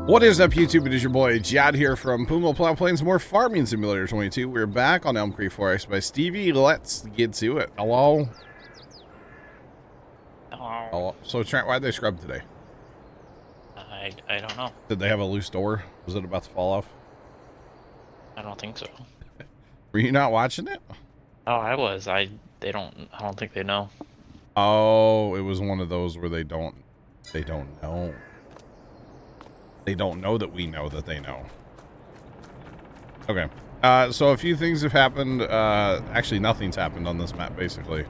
What is up, YouTube? It is your boy Jad here from Puma, Plow, Plains More Farming Simulator 22. We're back on Elm Creek Forest by Stevie. Let's get to it. Hello? Hello. So, Trent, why'd they scrub today? I don't know. Did they have a loose door? Was it about to fall off? I don't think so. Were you not watching it? Oh, I was. I don't think they know. Oh, it was one of those where they don't know. They don't know that we know that they know. Okay. So a few things have happened. Actually, nothing's happened on this map, basically,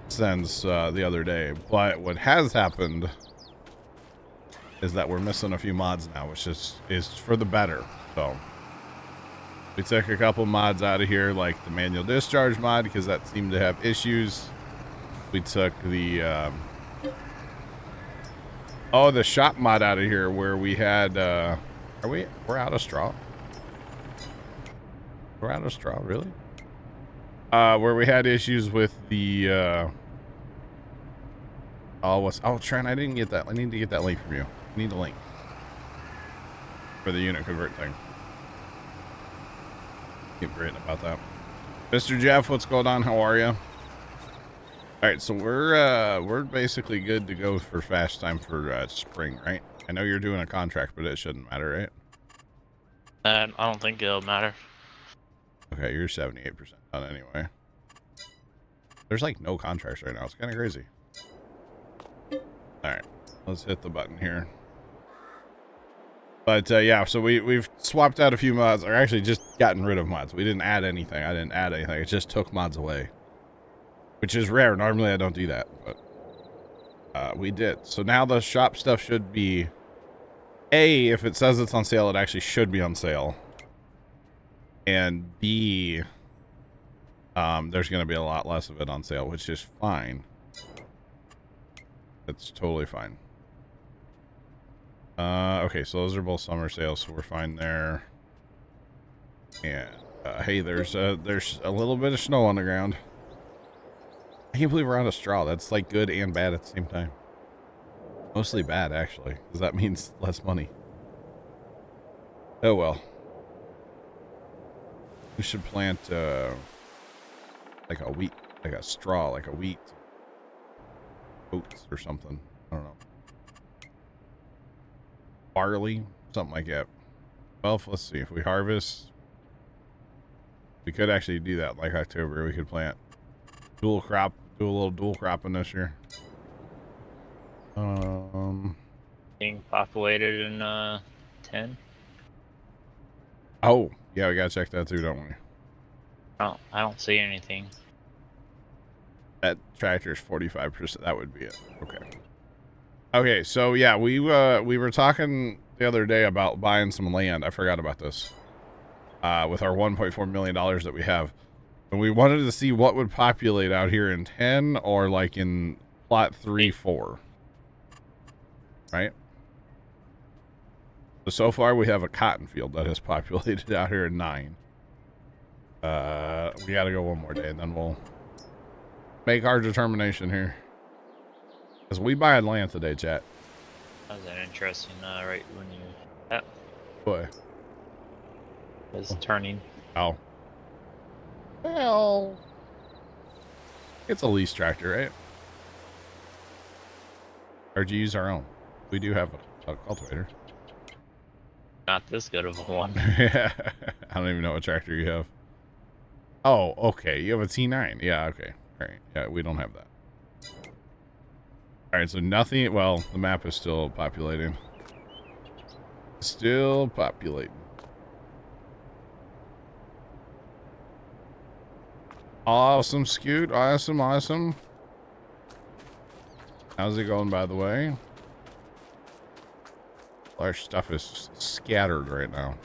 since the other day. But what has happened is that we're missing a few mods now, which is for the better. So we took a couple mods out of here, like the manual discharge mod, because that seemed to have issues. We took the the shop mod out of here, where we had we're out of straw. We're out of straw, really? Where we had issues with the Trent, I didn't get that. I need to get that link from you. I need a link for the unit convert thing. Keep forgetting about that. Mr. Jeff, what's going on? How are you? All right, so we're basically good to go for fast time for spring, right? I know you're doing a contract, but it shouldn't matter, right? I don't think it'll matter. Okay, you're 78% done anyway. There's like no contracts right now. It's kind of crazy. All right, let's hit the button here. But yeah, so we've swapped out a few mods, or actually just gotten rid of mods. We didn't add anything. I didn't add anything. It just took mods away, which is rare. Normally I don't do that, but we did. So now the shop stuff should be, A, if it says it's on sale, it actually should be on sale. And B, there's going to be a lot less of it on sale, which is fine. It's totally fine. Okay, so those are both summer sales, so we're fine there. And hey, there's a little bit of snow on the ground. I can't believe we're out of straw. That's like good and bad at the same time. Mostly bad, actually, because that means less money. Oh well. We should plant like a wheat, like a straw, like a wheat, oats or something. I don't know. Barley, something like that. Well, let's see. If we harvest, we could actually do that. Like October, we could plant dual crop, do a little dual cropping this year. Being populated in 10. Oh, yeah, we gotta check that too, don't we? Oh, I don't see anything. That tractor's 45%. That would be it. Okay. Okay, so yeah, we were talking the other day about buying some land. I forgot about this. With our $1.4 million that we have. And we wanted to see what would populate out here in 10 or like in plot 3, 4. Right? So far we have a cotton field that has populated out here in 9. We gotta go one more day and then we'll make our determination here. Because we buy land today, chat. That was an interesting, right when you... That Boy. was turning. Oh. Well, it's a lease tractor, right? Or do you use our own? We do have a cultivator. Not this good of a one. Yeah. I don't even know what tractor you have. Oh, okay. You have a T9. Yeah, okay. All right. Yeah, we don't have that. All right, so nothing. Well, the map is still populating. Still populating. Awesome, Scoot. Awesome, awesome. How's it going, by the way? Our stuff is scattered right now.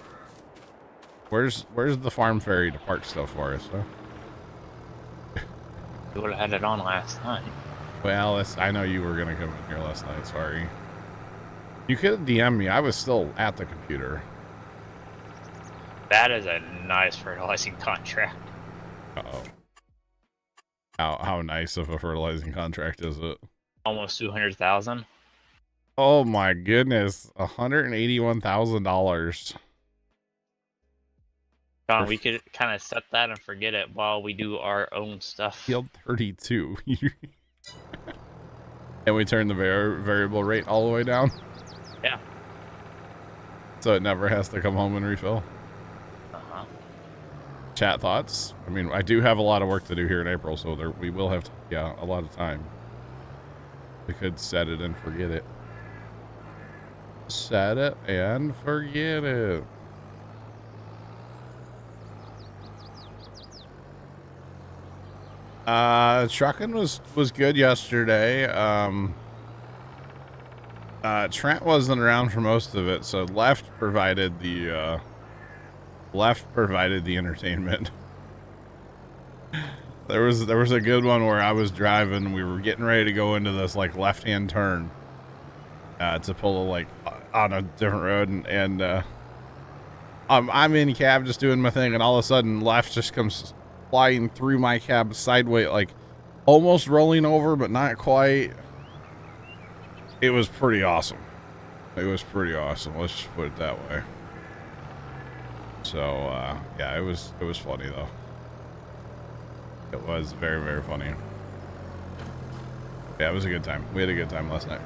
Where's the farm ferry to park stuff for us, huh? You would have had it on last night. Well, I know you were going to come in here last night. Sorry. You could DM me. I was still at the computer. That is a nice fertilizing contract. Uh-oh. How nice of a fertilizing contract is it? Almost 200,000. Oh my goodness, $181,000. John, we could kind of set that and forget it while we do our own stuff. Field 32. And we turn the variable rate all the way down? Yeah. So it never has to come home and refill? Uh-huh. Chat thoughts? I mean, I do have a lot of work to do here in April, so we will have, a lot of time. We could set it and forget it. Set it and forget it. Trucking was good yesterday. Trent wasn't around for most of it, so Left provided the entertainment. There was a good one where I was driving, we were getting ready to go into this like left-hand turn to pull like on a different road, and I'm in cab just doing my thing, and all of a sudden Left just comes flying through my cab sideways, like almost rolling over but not quite. It was pretty awesome. Let's just put it that way. So yeah, it was funny though. It was very, very funny. Yeah, it was a good time. We had a good time last night.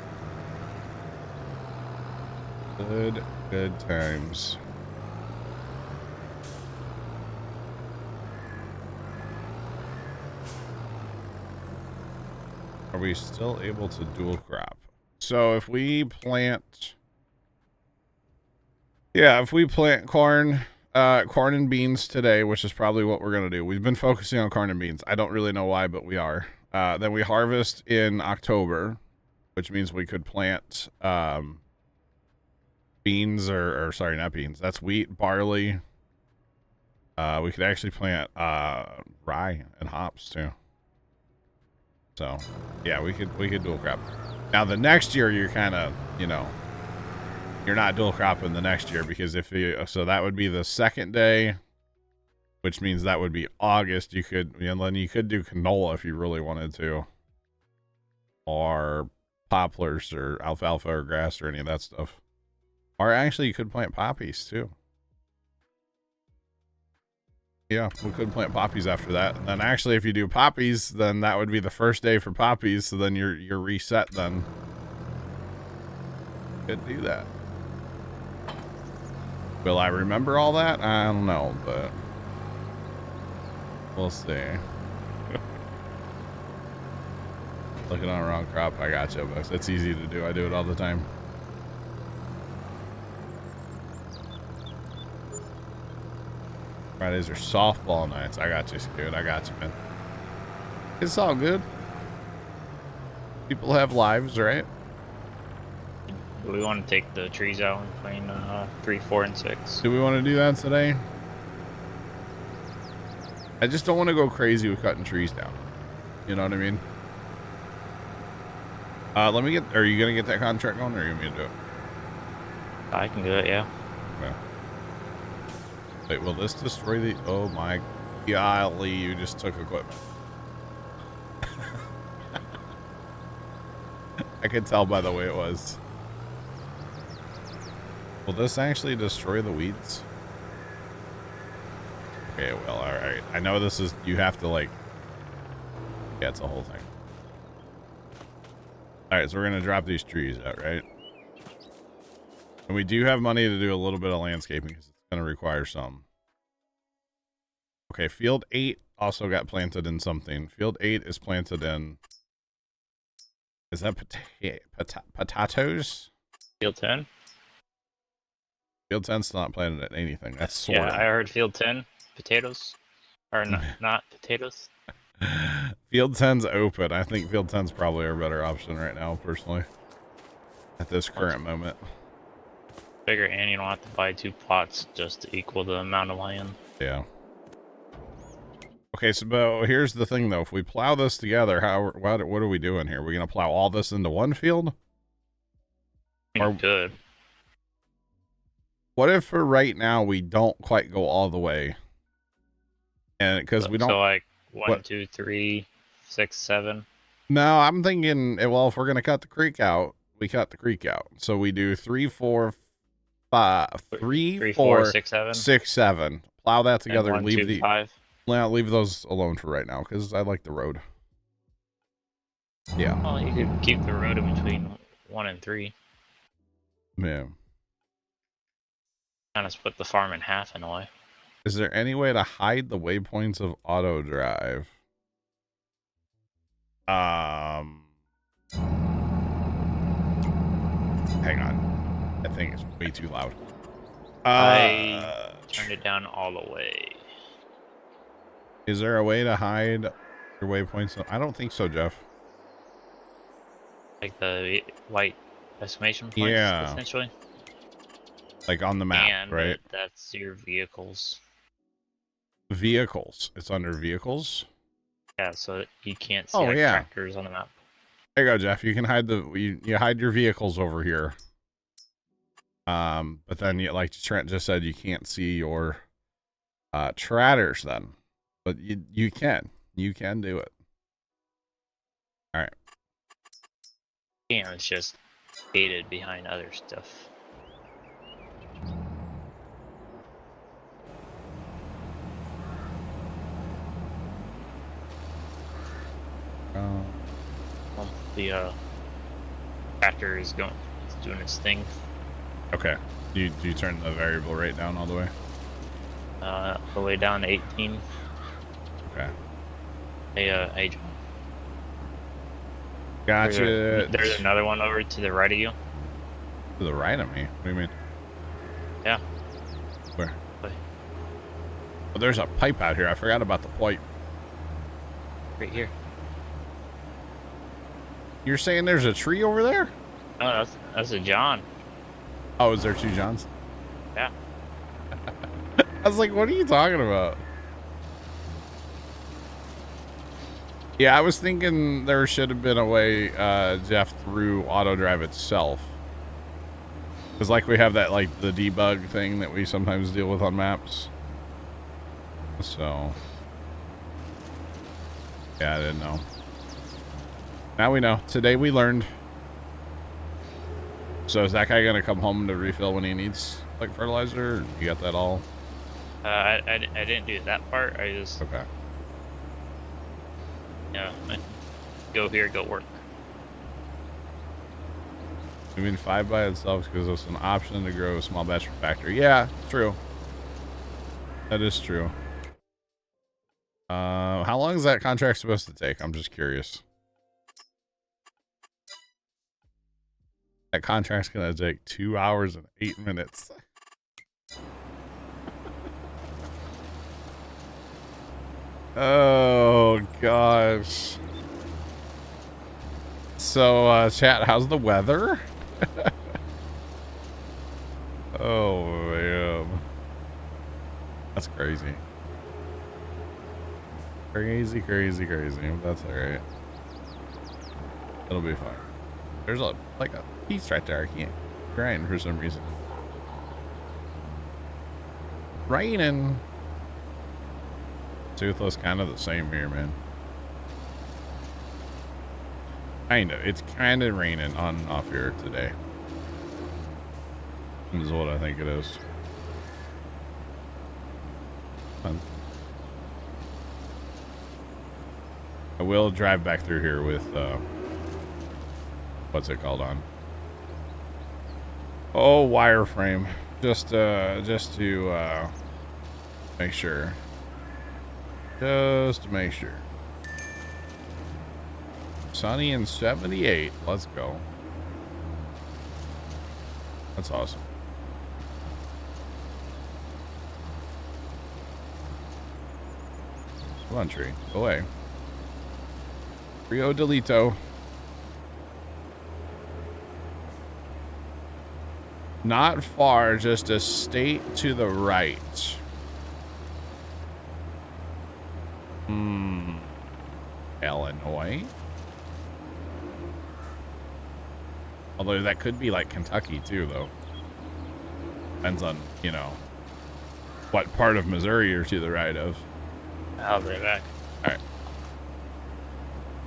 Good times. Are we still able to dual crop? So if we plant, corn and beans today, which is probably what we're going to do. We've been focusing on corn and beans. I don't really know why, but we are. Then we harvest in October, which means we could plant beans or sorry, not beans. That's wheat, barley. We could actually plant rye and hops too. So yeah, we could dual crop. Now the next year you're kind of, you're not dual cropping the next year, because so that would be the second day, which means that would be August. You could, then you could do canola if you really wanted to, or poplars or alfalfa or grass or any of that stuff. Or actually you could plant poppies too. Yeah, we could plant poppies after that. And then actually if you do poppies, then that would be the first day for poppies, so then you're reset then. Could do that. Will I remember all that? I don't know, but we'll see. Looking on a wrong crop, I gotcha, but it's easy to do. I do it all the time. Fridays are softball nights. I got you, dude. I got you, man. It's all good. People have lives, right? Do we want to take the trees out and clean 3, 4, and 6? Do we want to do that today? I just don't want to go crazy with cutting trees down. You know what I mean? Let me get. Are you gonna get that contract going, or are you gonna do it? I can do it, yeah. Okay. Wait, will this destroy the? Oh my golly! You just took equipment. I could tell by the way it was. Will this actually destroy the weeds? Okay, well, all right. I know this is. You have to like. Yeah, it's a whole thing. All right, so we're gonna drop these trees out, right? And we do have money to do a little bit of landscaping because it's gonna require some. Okay, field 8 also got planted in something. Field 8 is planted in. Is that potatoes? Field 10? Field 10's not planted in anything. That's sort of. Yeah, I heard field 10, potatoes. Or not potatoes. Field 10's open. I think Field 10's probably our better option right now, personally. At this current moment. Bigger, and you don't have to buy 2 plots just to equal the amount of land. Yeah. Okay, so but here's the thing though. If we plow this together, what are we doing here? Are we gonna plow all this into one field? Or good. What if for right now we don't quite go all the way? And because we don't. So like 1, 2, 3, 6, 7. No, I'm thinking. Well, if we're gonna cut the creek out, we cut the creek out. So we do 3, 4, 5, 3, 3, 4, 4, 6, 7. 6, 7. Plow that together and, 1, leave 2, the 5. leave those alone for right now because I like the road. Yeah. Well, you could keep the road in between 1 and 3. Yeah. Kind of split the farm in half in a way. Is there any way to hide the waypoints of auto drive? Hang on. That thing is way too loud. I turned it down all the way. Is there a way to hide your waypoints? I don't think so, Jeff. Like the white exclamation points, Yeah. essentially. Like on the map, And right? that's your vehicles. Vehicles. It's under vehicles. Yeah, so you can't see tractors on the map. There you go, Jeff. You can hide you hide your vehicles over here. But then like Trent just said, you can't see your tratters then. But you can do it. All right. Yeah, it's just gated behind other stuff. Well, the tractor is doing its thing. Okay. Do you turn the variable rate down all the way? All the way down to 18. Okay. Hey, John. Gotcha. There's another one over to the right of you. To the right of me? What do you mean? Yeah. Where? Oh, there's a pipe out here. I forgot about the pipe. Right here. You're saying there's a tree over there? Oh, that's a John. Oh, is there 2 Johns? Yeah. I was like, what are you talking about? Yeah, I was thinking there should have been a way, Jeff, through auto drive itself. Because like we have that, like the debug thing that we sometimes deal with on maps. So, yeah, I didn't know. Now we know. Today we learned. So is that guy going to come home to refill when he needs like fertilizer? Or you got that all? I didn't do that part. I just Okay. Yeah, go here, go work. You mean 5 by itself because it's an option to grow a small batch for factory? Yeah, true. That is true. How long is that contract supposed to take? I'm just curious. That contract's gonna take 2 hours and 8 minutes. Oh gosh. So chat, how's the weather? Oh man, that's crazy. Crazy. That's all right. It'll be fine. There's a piece right there. I can't grind for some reason. Raining. Toothless, kind of the same here, man. It's kind of raining on and off here today. Is what I think it is. I will drive back through here with what's it called on? Oh, wireframe. Just to make sure. Just to make sure. Sunny and 78. Let's go. That's awesome. Come on, tree. Go away. Rio Delito. Not far, just a state to the right. Illinois. Although that could be like Kentucky too, though. Depends on, what part of Missouri you're to the right of. I'll be back. All right.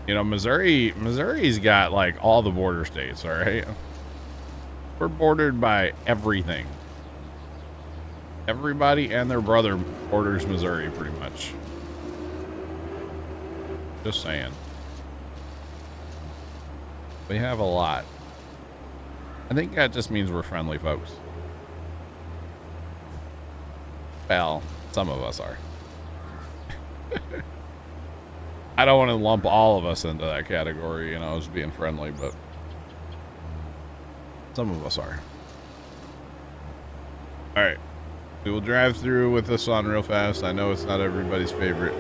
You know, Missouri's got like all the border states, all right? We're bordered by everything. Everybody and their brother borders Missouri pretty much. Just saying. We have a lot. I think that just means we're friendly folks. Well, some of us are. I don't want to lump all of us into that category, you know, as being friendly, but some of us are. All right. We will drive through with this on real fast. I know it's not everybody's favorite,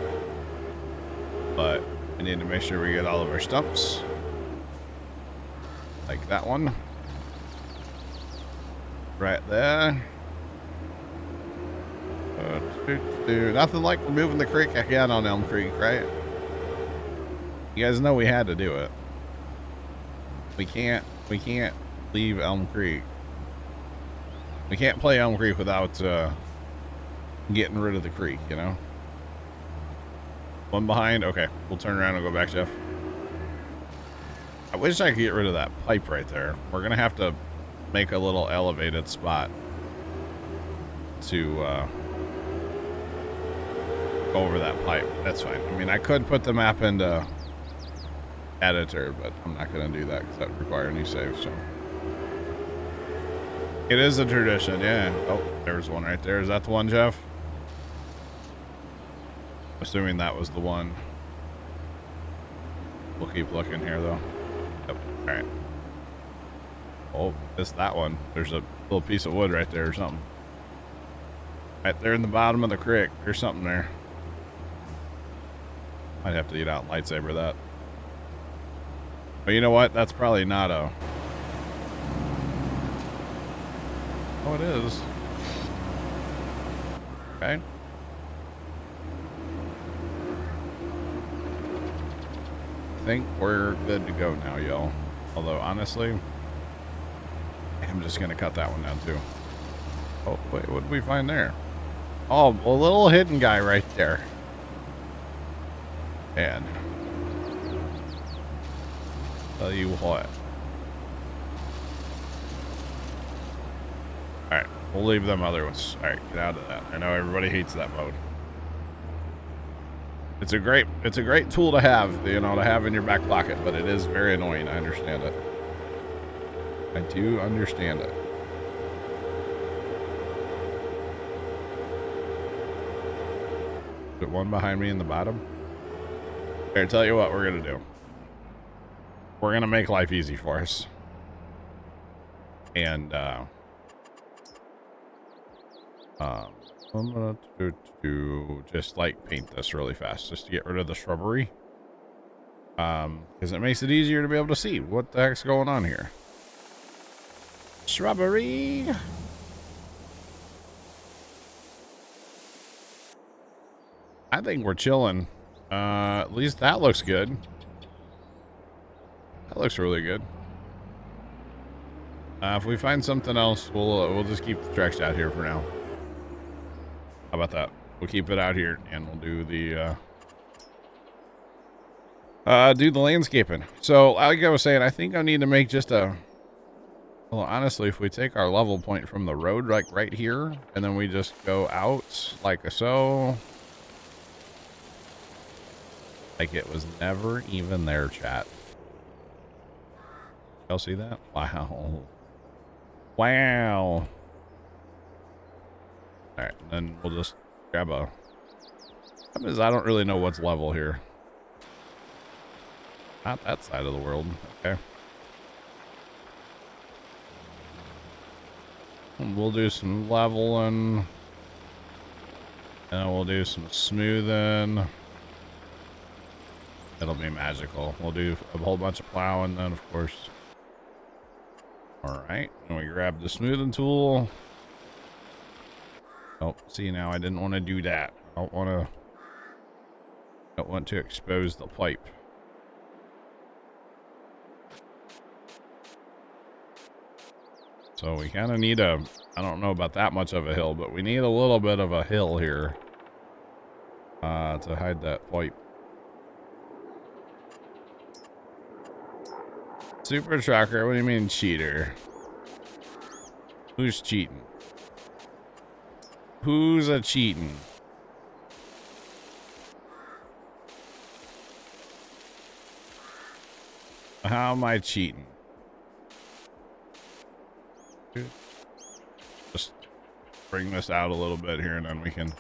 but we need to make sure we get all of our stumps. Like that one. Right there. Nothing like removing the creek again on Elm Creek, right? You guys know we had to do it. We can't leave Elm Creek. We can't play Elm Creek without getting rid of the creek, you know? One behind? Okay, we'll turn around and go back, Jeff. I wish I could get rid of that pipe right there. We're gonna have to make a little elevated spot to go over that pipe. That's fine. I mean, I could put the map into editor, but I'm not gonna do that because that would require a new save, so. It is a tradition, yeah. Oh, there's one right there. Is that the one, Jeff? Assuming that was the one. We'll keep looking here, though. Yep. All right. Oh, it's that one. There's a little piece of wood right there or something. Right there in the bottom of the creek. There's something there. Might have to get out and lightsaber that. But you know what? That's probably not a... Oh, it is. Okay. I think we're good to go now, y'all. Although, honestly, I'm just going to cut that one down, too. Oh, wait, what did we find there? Oh, a little hidden guy right there. And tell you what. Alright, we'll leave them other ones. Alright, get out of that. I know everybody hates that mode. It's a great tool to have, you know, to have in your back pocket, but it is very annoying. I understand it. I do understand it. Put one behind me in the bottom. Here, tell you what we're gonna do. We're gonna make life easy for us. And I'm gonna do just like paint this really fast just to get rid of the shrubbery. Because it makes it easier to be able to see what the heck's going on here. Shrubbery. I think we're chilling. At least that looks good. That looks really good. If we find something else, we'll just keep the tracks out here for now. How about that? We'll keep it out here and we'll do the landscaping. So like I was saying, I think I need to make just a, well, honestly, if we take our level point from the road, like right here, and then we just go out like so. Like it was never even there, chat. Y'all see that? Wow. Wow. Alright, then we'll just grab a... I don't really know what's level here. Not that side of the world. Okay. And we'll do some leveling. And we'll do some smoothing. It'll be magical. We'll do a whole bunch of plowing then, of course. Alright, and we grab the smoothing tool. Oh, see, now I didn't want to do that. I don't want to expose the pipe. So we kind of need I don't know about that much of a hill, but we need a little bit of a hill here to hide that pipe. Super trucker, what do you mean cheater? Who's cheating? Who's a cheating? How am I cheating? Just bring this out a little bit here and then we can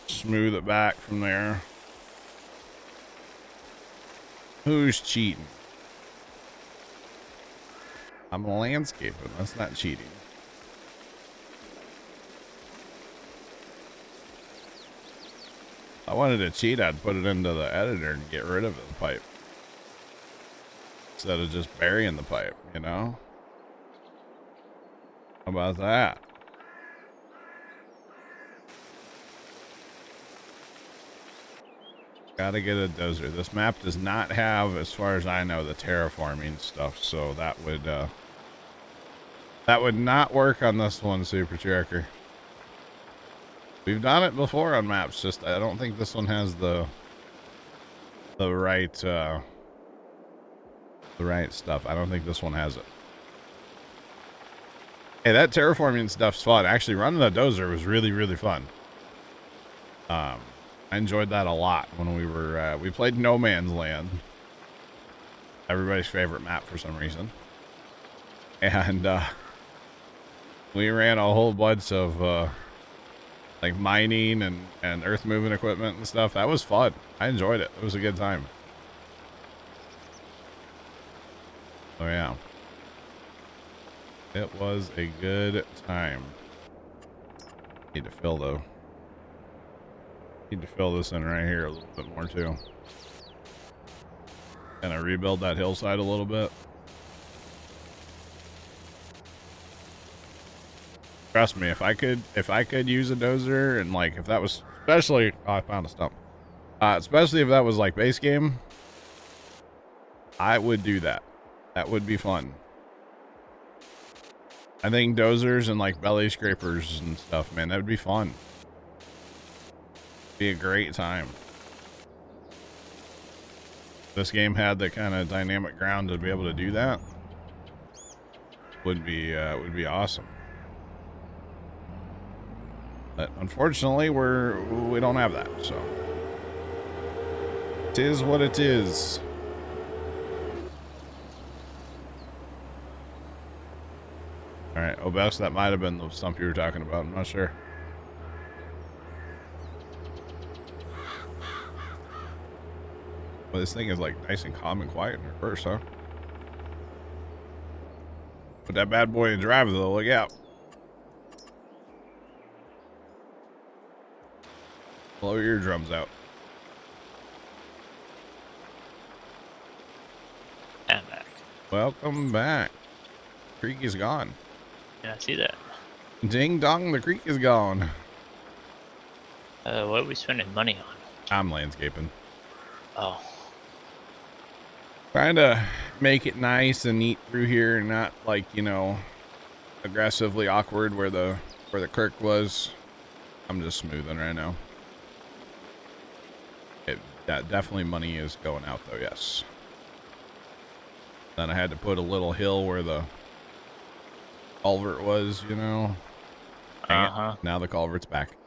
smooth it back from there. Who's cheating? I'm landscaping. That's not cheating. If I wanted to cheat, I'd put it into the editor and get rid of the pipe. Instead of just burying the pipe, you know? How about that? Gotta get a dozer. This map does not have, as far as I know, the terraforming stuff, so that would not work on this one, Super Tracker. We've done it before on maps, just I don't think this one has the right stuff. I don't think this one has it. Hey, that terraforming stuff's fun. Actually, running the dozer was really, really fun. I enjoyed that a lot when we played No Man's Land. Everybody's favorite map for some reason. And we ran a whole bunch of like mining and earth moving equipment and stuff. That was fun. I enjoyed it. It was a good time. Oh yeah. It was a good time. Need to fill though. Need to fill this in right here a little bit more too. Can I rebuild that hillside a little bit? Trust me, if I could use a dozer and like if that was especially I found a stump. Especially if that was like base game, I would do that. That would be fun. I think dozers and like belly scrapers and stuff, man, that would be fun. Be a great time. This game had the kind of dynamic ground to be able to do that. Would be awesome. But unfortunately, we don't have that, so it is what it is. All right, Obes, that might have been the stump you were talking about. I'm not sure. Well, this thing is like nice and calm and quiet in reverse, huh? Put that bad boy in drive though. Look out! Blow your eardrums out. And back. Welcome back. Creek is gone. Yeah, I see that. Ding dong, the creek is gone. What are we spending money on? I'm landscaping. Oh. Trying to make it nice and neat through here and not like, you know, aggressively awkward where the creek was. I'm just smoothing right now. That definitely money is going out though, yes. Then I had to put a little hill where the culvert was, you know. Uh-huh. Now the culvert's back.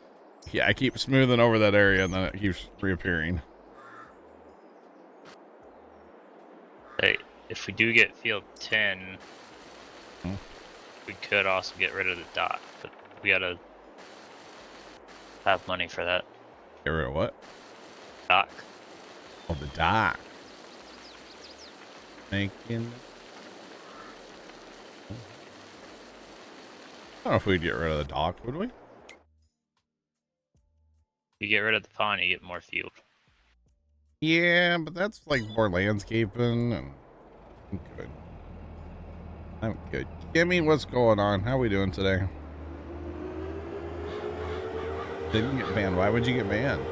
Yeah, I keep smoothing over that area and then it keeps reappearing. Hey, if we do get field 10, we could also get rid of the dock, but we gotta have money for that. Get rid of what? Dock. Oh, the dock. Making. I don't know if we'd get rid of the dock, would we? You get rid of the pond, you get more field. Yeah, but that's like more landscaping and I'm good. I'm good. Kimmy, what's going on? How we doing today? Didn't get banned. Why would you get banned?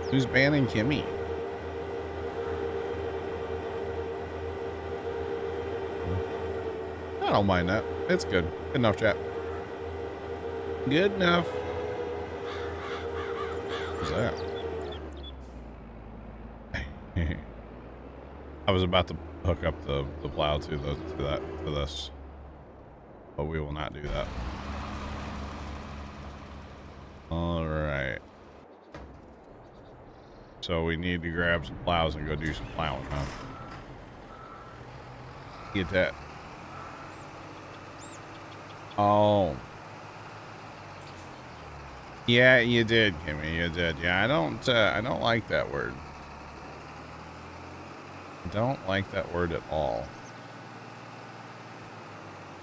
Who's banning Kimmy? I don't mind that. It's good. Good enough, chat. Good enough. What's that? was about to hook up the plow to this, but we will not do that. All right. So we need to grab some plows and go do some plowing, huh? Get that. Oh. Yeah, you did, Kimmy. You did. Yeah, I don't like that word. I don't like that word at all.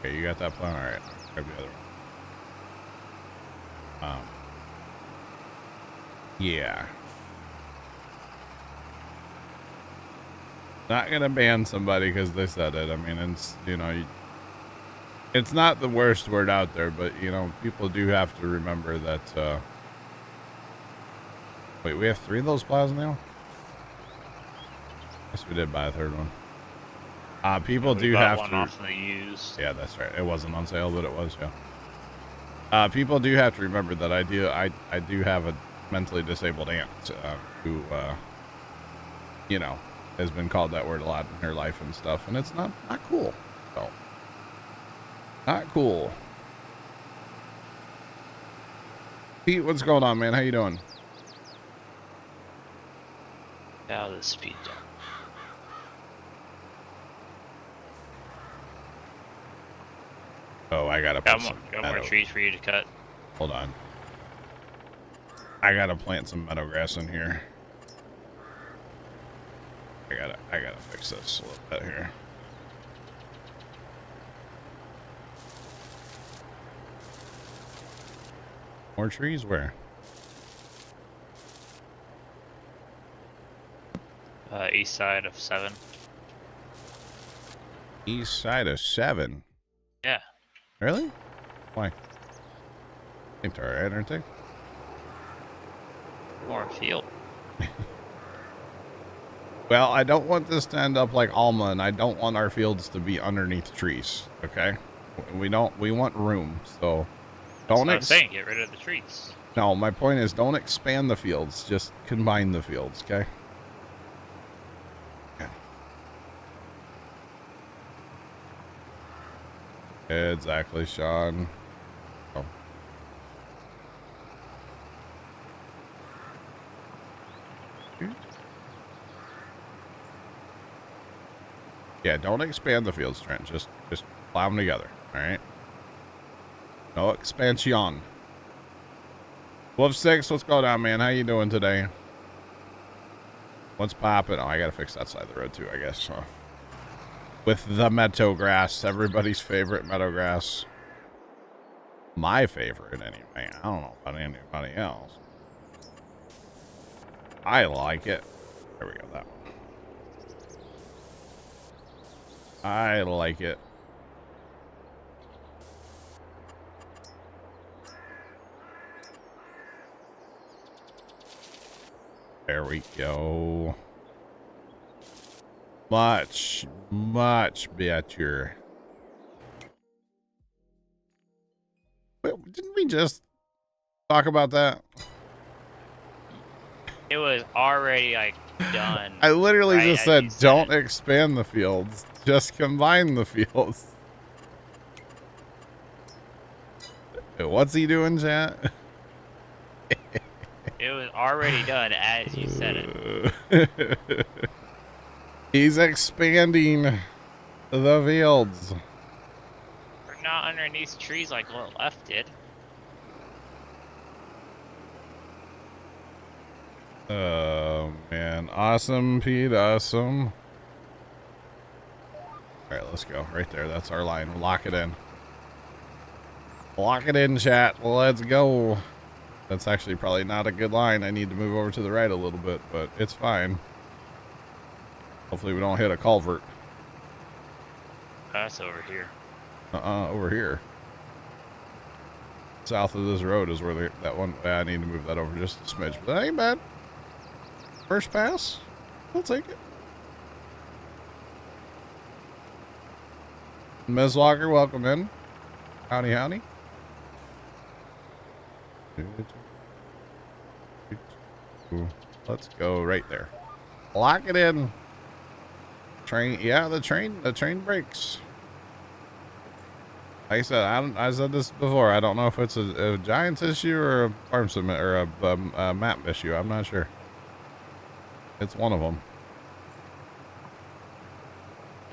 Okay, you got that plow? All right. Grab the other one. Yeah. Not gonna ban somebody because they said it. I mean, it's, you know, it's not the worst word out there, but, you know, people do have to remember that, wait, we have 3 of those plows now? Guess we did buy a 3rd one. People do have one to... off the used. Yeah, that's right. It wasn't on sale, but it was, yeah. People do have to remember that I do have a mentally disabled aunt, who, you know, has been called that word a lot in her life and stuff, and it's not cool. So, not cool. Pete, what's going on, man? How you doing? How the speed down. Oh, I gotta put some got more trees for you to cut. Hold on. I gotta plant some meadow grass in here. I gotta fix this a little bit here. More trees? Where? East side of 7. East side of 7? Yeah. Really? Why? Ain't alright, aren't they? More field. Well, I don't want this to end up like Alma, and I don't want our fields to be underneath trees, okay? We want room, so don't... I'm saying, get rid of the trees. No, my point is don't expand the fields, just combine the fields, okay? Exactly, Sean. Oh. Yeah, don't expand the fields, Trent. Just plow them together, all right? No expansion. Wolf 6, what's going on, man? How you doing today? What's popping? Oh, I gotta fix that side of the road too, I guess. Huh? With the meadow grass, everybody's favorite meadow grass. My favorite, anyway. I don't know about anybody else. I like it. There we go, that one. I like it. There we go. Much better. Wait, didn't we just talk about that? It was already, like, done. I literally right, just said, don't expand the fields. Just combine the fields. What's he doing, chat? It was already done as you said it. He's expanding the fields. We're not underneath trees like what left did. Oh, man. Awesome, Pete. Awesome. All right, let's go. Right there. That's our line. Lock it in. Lock it in, chat. Let's go. That's actually probably not a good line. I need to move over to the right a little bit, but it's fine. Hopefully we don't hit a culvert. That's over here. Over here. South of this road is where that one... I need to move that over just a smidge, but that ain't bad. First pass. I'll take it. Ms. Walker, welcome in. Howdy, howdy. Let's go right there. Lock it in. Train, yeah, the train breaks. Like I said, I said this before. I don't know if it's a Giants issue or a farm submit or a map issue. I'm not sure. It's one of them.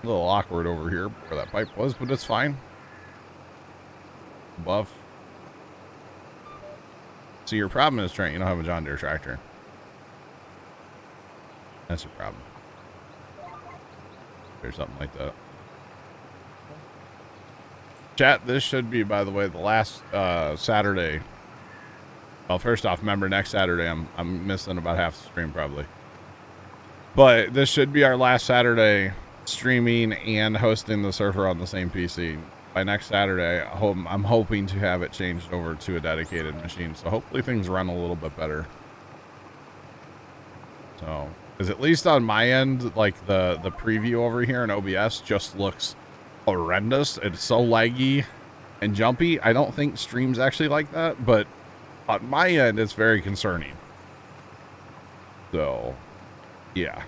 A little awkward over here where that pipe was, but it's fine. Buff. So your problem is, Trent, you don't have a John Deere tractor. That's your problem. Or something like that. Chat, this should be, by the way, the last Saturday. Well, first off, remember next Saturday I'm missing about half the stream probably. But this should be our last Saturday streaming and hosting the server on the same PC. By next Saturday, I'm hoping to have it changed over to a dedicated machine. So hopefully things run a little bit better. So, because at least on my end, like the preview over here in OBS just looks horrendous. It's so laggy and jumpy. I don't think streams actually like that, but on my end, it's very concerning. So, yeah.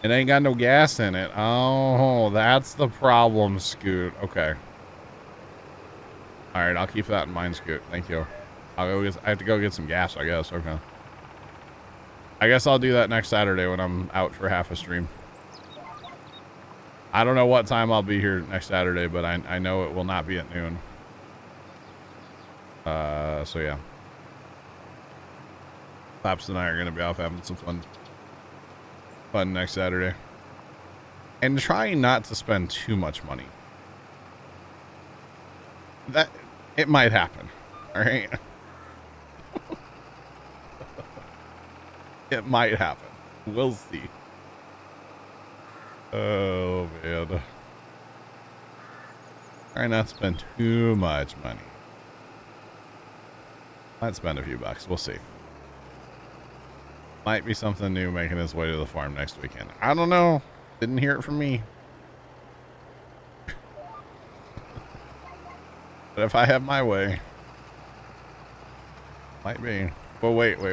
It ain't got no gas in it. Oh, that's the problem, Scoot. Okay. All right, I'll keep that in mind, Scoot. Thank you. I have to go get some gas, I guess. Okay. I guess I'll do that next Saturday when I'm out for half a stream. I don't know what time I'll be here next Saturday, but I know it will not be at noon. So yeah. Pops and I are going to be off having some fun next Saturday. And trying not to spend too much money. That, it might happen. All right. It might happen. We'll see. Oh, man. Try not to spend too much money. Might spend a few bucks. We'll see. Might be something new making its way to the farm next weekend. I don't know. Didn't hear it from me. But if I have my way, might be. Well, wait. We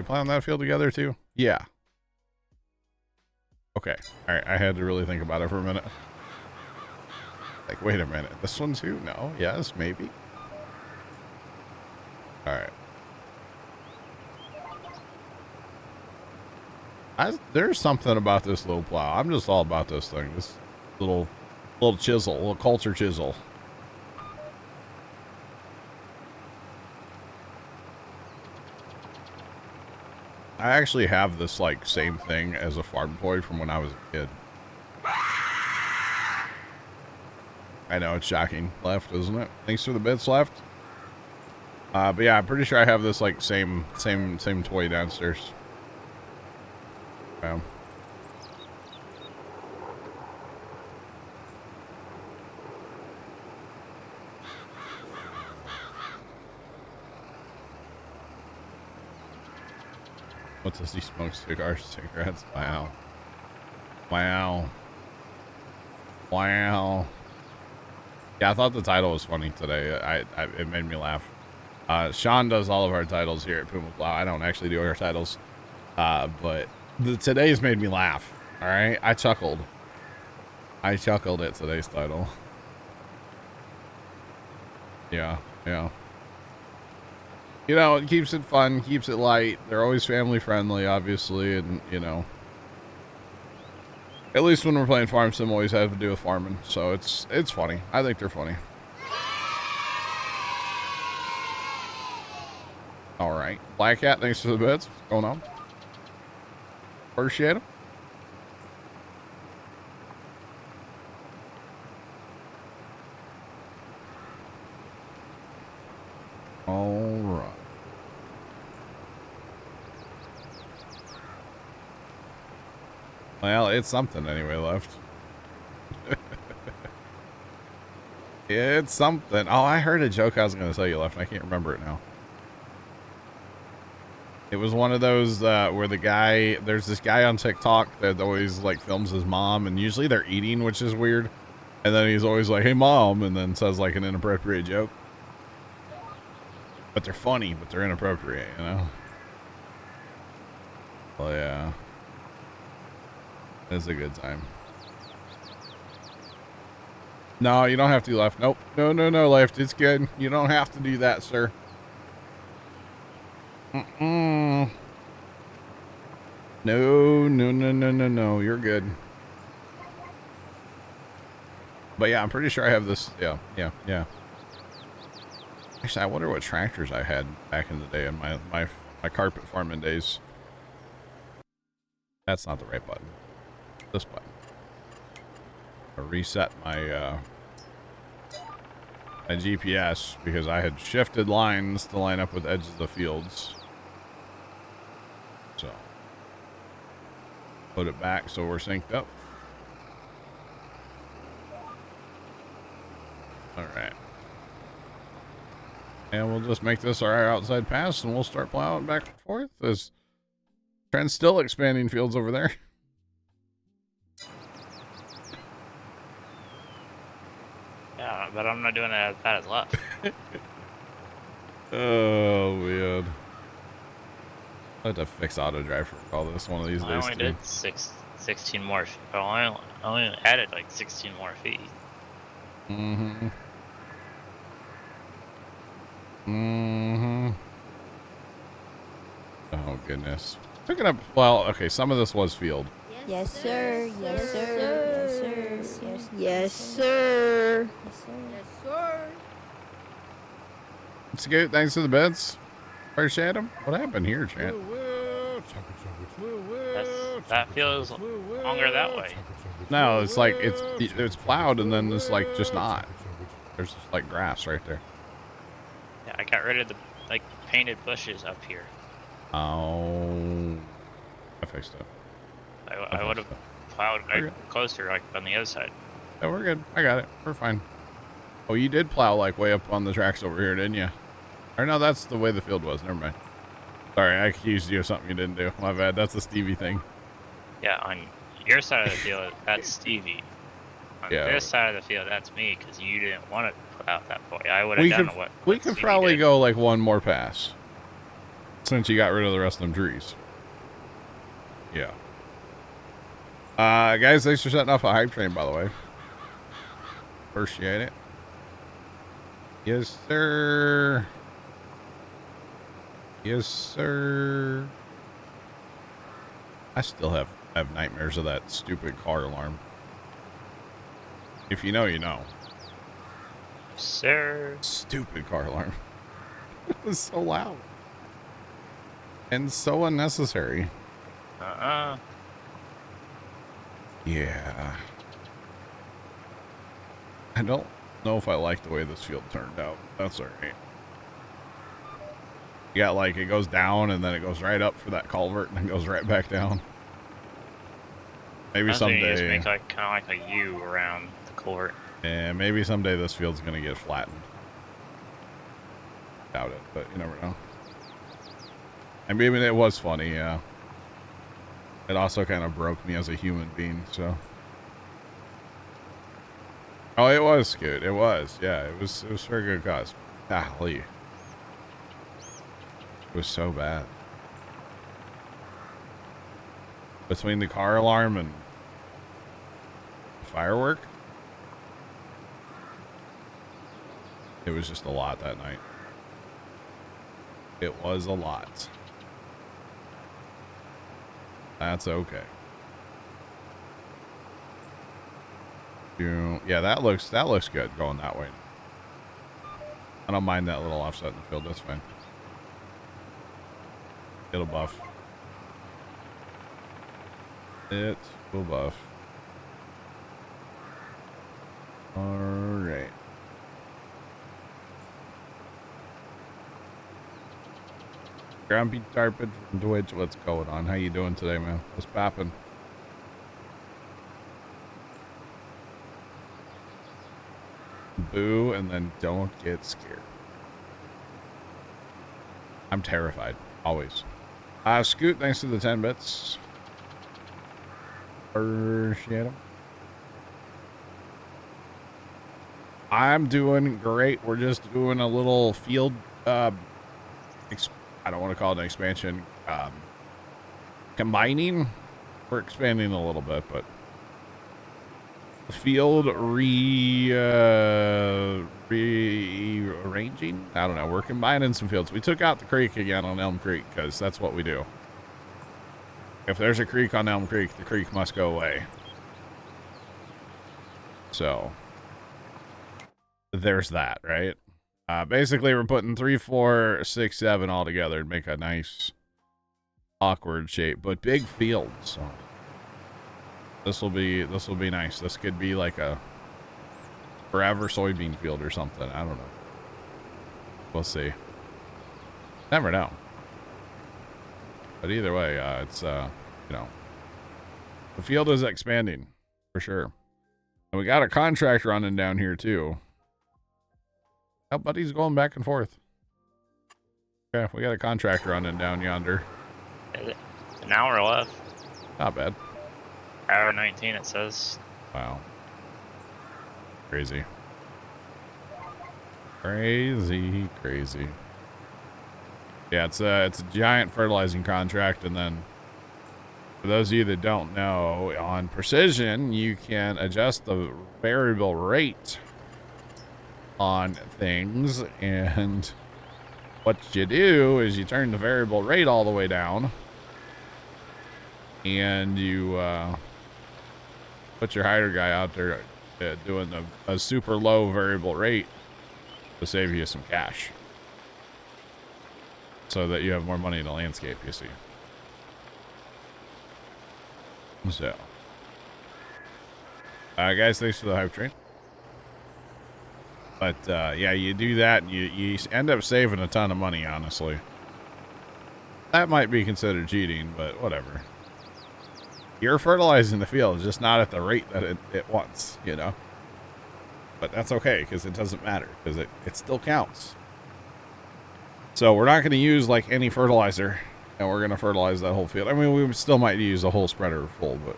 play on that field together too? Yeah. Okay. All right. I had to really think about it for a minute. Like, wait a minute. This one too? No. Yes. Maybe. All right. There's something about this little plow. I'm just all about this thing. This little chisel, little culture chisel. I actually have this like same thing as a farm toy from when I was a kid. I know it's shocking. Left, isn't it? Thanks for the bits, Left. But yeah, I'm pretty sure I have this like same toy downstairs. What's this? He smokes cigars, cigarettes. Wow. Yeah, I thought the title was funny today. It made me laugh. Sean does all of our titles here at Puma Plow. I don't actually do our titles, but today's made me laugh. All right, I chuckled at today's title. Yeah. You know, it keeps it fun, keeps it light. They're always family friendly, obviously, and you know, at least when we're playing farm sim, always have to do with farming. So it's funny. I think they're funny. All right, Black Cat, thanks for the bits. What's going on? Appreciate it. All right. Well, it's something anyway, Left. It's something. Oh, I heard a joke I was going to tell you, Left. I can't remember it now. It was one of those where there's this guy on TikTok that always like films his mom, and usually they're eating, which is weird. And then he's always like, "Hey, mom," and then says like an inappropriate joke. But they're funny, but they're inappropriate, you know? Well, yeah. It's a good time. No, you don't have to left. Nope. No, left. It's good. You don't have to do that, sir. Mm-mm. No. You're good. But yeah, I'm pretty sure I have this. Yeah. Actually, I wonder what tractors I had back in the day in my carpet farming days. That's not the right button. This button. I reset my my GPS because I had shifted lines to line up with edges of fields. So put it back so we're synced up. All right. And we'll just make this our outside pass and we'll start plowing back and forth as Trent's still expanding fields over there. Yeah, but I'm not doing it as bad as left. Oh, man. I'll have to fix auto drive for all this one of these days. I only did 16 more. I only added like 16 more feet. Mm-hmm. Oh, goodness. Picking up, well, okay, some of this was field. Yes, sir. Yes, sir. Yes, sir. Scoot, thanks for the beds. Appreciate them. What happened here, Trent? That feels longer that way. No, it's like it's plowed and then it's like just not. There's just like grass right there. Yeah, I got rid of the like painted bushes up here. Oh, I fixed it. I would have plowed right closer, like on the other side. Yeah, we're good. I got it. We're fine. Oh, you did plow like way up on the tracks over here, didn't you? Or no, that's the way the field was. Never mind. Sorry, I accused you of something you didn't do. My bad. That's a Stevie thing. Yeah, on your side of the field, that's Stevie. On this side of the field, that's me, because you didn't want to put out that point. I would have done what we could probably go like one more pass. Since you got rid of the rest of them trees. Yeah. Guys, thanks for setting off a hype train, by the way. Appreciate it. Yes, sir. Yes, sir. I still have nightmares of that stupid car alarm. If you know, you know. Sir. Stupid car alarm. It was so loud. And so unnecessary. Yeah. I don't know if I like the way this field turned out. That's alright. You got like, it goes down and then it goes right up for that culvert and then goes right back down. Maybe someday. You just make like, kind of like a U around the culvert. Yeah, maybe someday this field's going to get flattened. Doubt it, but you never know. I mean, it was funny, yeah. It also kind of broke me as a human being, so. Oh, it was good. It was, yeah. It was for a good cause. Golly. It was so bad. Between the car alarm and the firework, it was just a lot that night. It was a lot. That's okay. Yeah, that looks good going that way. I don't mind that little offset in the field. That's fine. It'll buff. It will buff. All right. Grumpy Tarpid from Twitch, what's going on? How you doing today, man? What's poppin'? Boo, and then don't get scared. I'm terrified, always. Scoot, thanks for the 10 bits. Appreciate them. I'm doing great. We're just doing a little field, I don't want to call it an expansion, combining we're expanding a little bit, but the field rearranging. I don't know. We're combining some fields. We took out the creek again on Elm Creek because that's what we do. If there's a creek on Elm Creek, the creek must go away. So there's that, right? Basically, we're putting 3, 4, 6, 7 all together to make a nice awkward shape, but big fields. So this will be nice. This could be like a forever soybean field or something. I don't know. We'll see. Never know. But either way, it's you know, the field is expanding for sure. And we got a contract running down here too. Oh, buddy's going back and forth. Okay, we got a contract running down yonder. An hour left. Not bad. Hour 19 it says. Wow. Crazy. Crazy, crazy. Yeah, it's a giant fertilizing contract, and then for those of you that don't know, on Precision, you can adjust the variable rate on things, and what you do is you turn the variable rate all the way down, and you put your hider guy out there doing a super low variable rate to save you some cash, so that you have more money in the landscape, you see. So, guys, thanks for the hype train. But yeah, you do that, and you end up saving a ton of money, honestly. That might be considered cheating, but whatever. You're fertilizing the field, just not at the rate that it wants, you know. But that's okay, because it doesn't matter, because it still counts. So we're not going to use like any fertilizer, and we're going to fertilize that whole field. I mean, we still might use a whole spreader full, but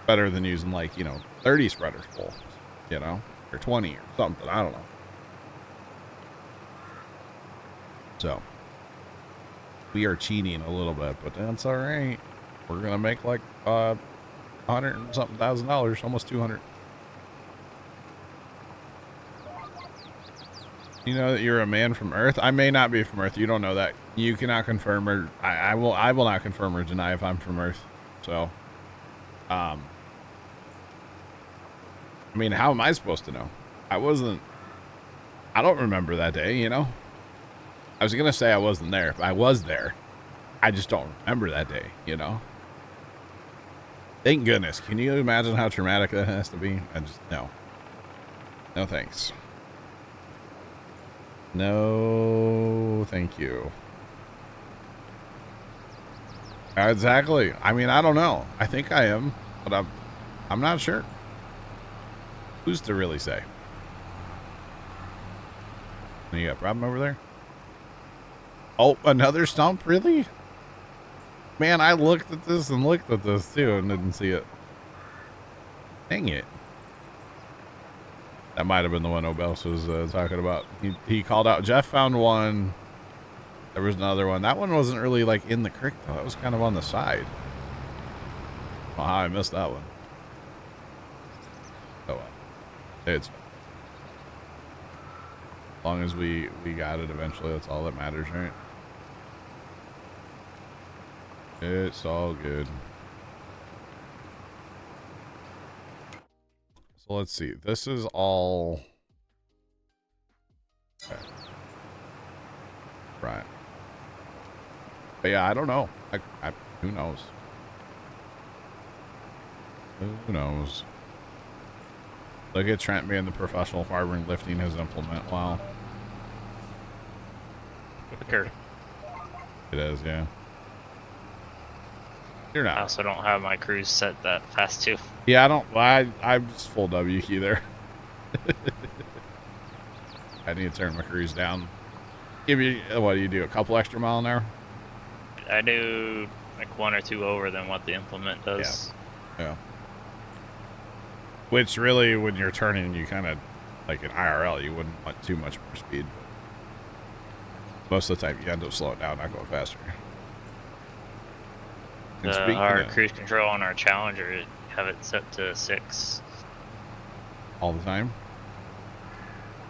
better than using like, you know, 30 spreaders full, you know, or 20 or something. I don't know. So we are cheating a little bit, but that's all right. We're going to make like $100 and something thousand, almost 200. You know that you're a man from Earth? I may not be from Earth. You don't know that. You cannot confirm or I will not confirm or deny if I'm from Earth. So, I mean, how am I supposed to know? I don't remember that day, you know? I was going to say I wasn't there, but I was there. I just don't remember that day, you know? Thank goodness. Can you imagine how traumatic that has to be? No. No thanks. No, thank you. Exactly. I mean, I don't know. I think I am, but I'm not sure. Who's to really say? You got a problem over there? Oh, another stump? Really? Man, I looked at this and looked at this too and didn't see it. Dang it. That might have been the one Obels was talking about. He called out. Jeff found one. There was another one. That one wasn't really like in the creek though. It was kind of on the side. Well, how I missed that one. Oh well. It's fine. As long as we got it eventually, that's all that matters, right? It's all good. So let's see. This is all. Okay. Right. But yeah, I don't know. Who knows? Who knows? Look at Trent being the professional farmer and lifting his implement. Wow. Quicker. It is, yeah. You're not. I also don't have my cruise set that fast too. Yeah, I don't. I'm just full W key there. I need to turn my cruise down. Give you, what do you do? A couple extra mile an hour? I do like 1 or 2 over than what the implement does. Yeah. Which really, when you're turning, you kind of, like in IRL, you wouldn't want too much more speed. Most of the time, you end up slowing down, not going faster. Our cruise control on our Challenger, have it set to 6. All the time?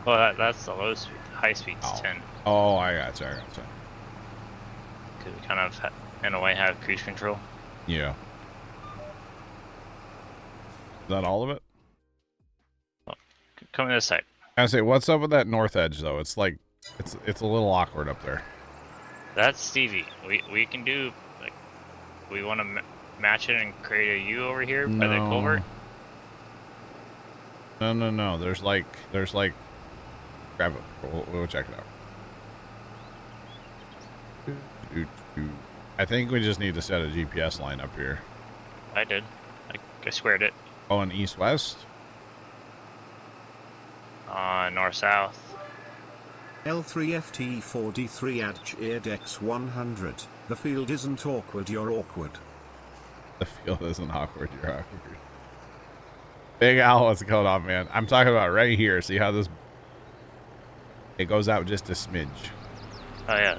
Well, that's the low speed. The high speed's 10. Oh, I gotcha. Because we kind of, in a way, have cruise control. Yeah. Is that all of it? Well, come to this side. I say, what's up with that north edge though? It's like, it's a little awkward up there. That's Stevie. We can do, like, we want to match it and create a U over here by the culvert. No. There's like, grab it. We'll check it out. I think we just need to set a GPS line up here. I did. I squared it. Oh, an east-west? North-south. L3FT4D3 at X 100. The field isn't awkward, you're awkward. The field isn't awkward, you're awkward. Big Al, what's going on, man? I'm talking about right here. See how this... It goes out just a smidge. Oh, yeah.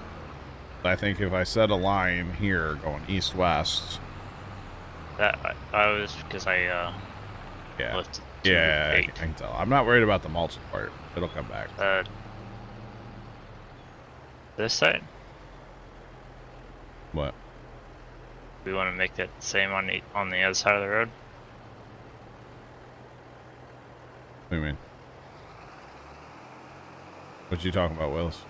I think if I set a line here going east-west... That, I was... Because I, Yeah. lifted Yeah, I can tell. I'm not worried about the mulch part. It'll come back. This side? What? We want to make that same on the other side of the road? What do you mean? What you talking about, Willis?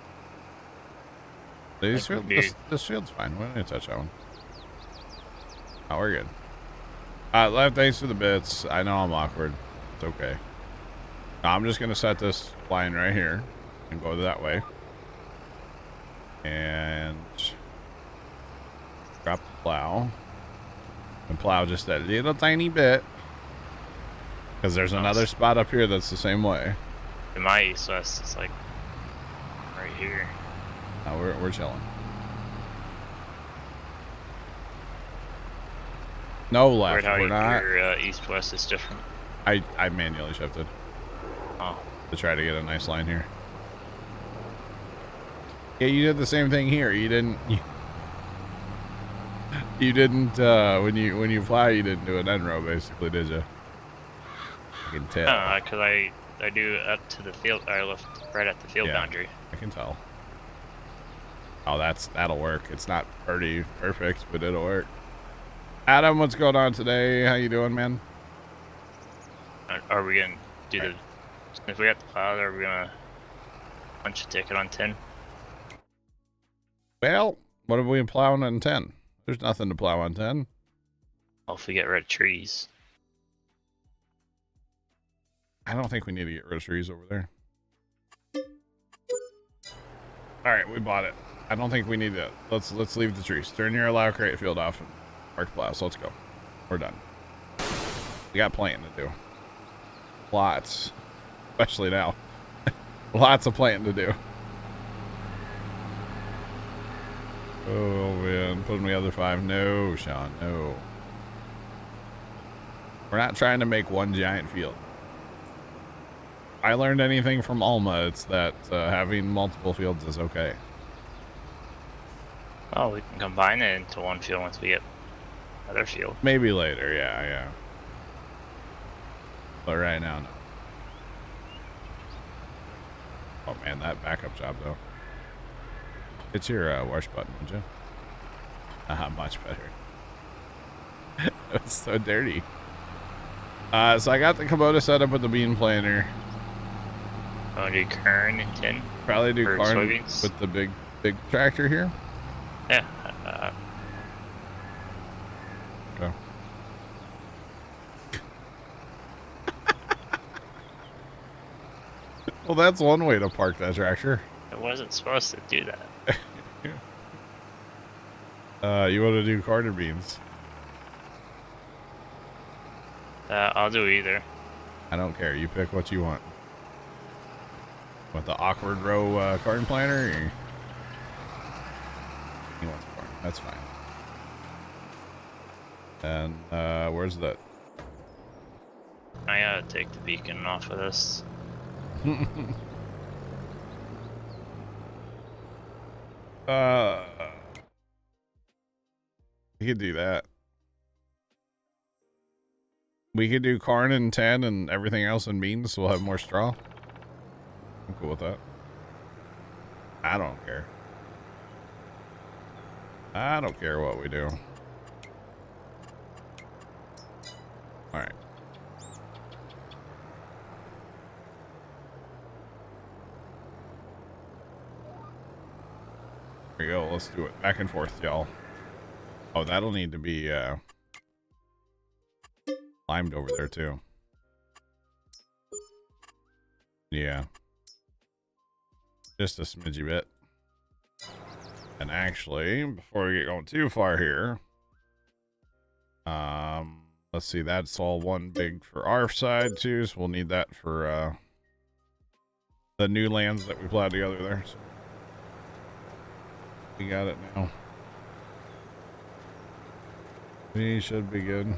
This field's fine. We're not gonna touch that one. Oh, we're good. Left, thanks for the bits. I know I'm awkward. It's okay. Now, I'm just gonna set this line right here and go that way. And drop the plow. And plow just that little tiny bit. Because there's another spot up here that's the same way. In my east-west, it's like right here. No, we're chilling. No left. We're not. Your east-west is different. I manually shifted. Oh. To try to get a nice line here. Yeah, you did the same thing here. You didn't. You didn't. When you fly, you didn't do an end row, basically, did you? I can tell. No, because I do up to the field. I left right at the field boundary. I can tell. Oh, that'll work. It's not pretty perfect, but it'll work. Adam, what's going on today? How you doing, man? Are we gonna do the? If we have to plow, are we gonna punch a ticket on 10? Well, what are we plowing on 10? There's nothing to plow on 10. Well, if we get rid of trees. I don't think we need to get rid of trees over there. All right, we bought it. I don't think we need to. Let's leave the trees. Turn your allow crate field off and mark plow. So let's go. We're done. We got planting to do. Lots, especially now. Lots of planting to do. Oh man, put in the other 5. No, Sean, no. We're not trying to make one giant field. I learned anything from Alma, it's that having multiple fields is okay. Oh, we can combine it into one field once we get another field. Maybe later, yeah. But right now, no. Oh man, that backup job though. It's your wash button, would you? Much better. It was so dirty. So I got the Kubota set up with the bean planter. Oh, do corn and 10? Probably do corn soybeans? with the big tractor here. Yeah. Okay. Well, that's one way to park that tractor. It wasn't supposed to do that. You want to do corn or beans? I'll do either. I don't care. You pick what you want. Want the awkward row corn planter? Or... He wants corn. That's fine. And where's that? I gotta take the beacon off of this. You could do that. We could do corn and 10 and everything else in beans, so we'll have more straw. I'm cool with that. I don't care. I don't care what we do. Alright. Here we go. Let's do it. Back and forth, y'all. Oh, that'll need to be limed over there, too. Yeah. Just a smidgy bit. And actually, before we get going too far here, let's see, that's all one big for our side, too, so we'll need that for the new lands that we plowed together there. So we got it now. We should be good.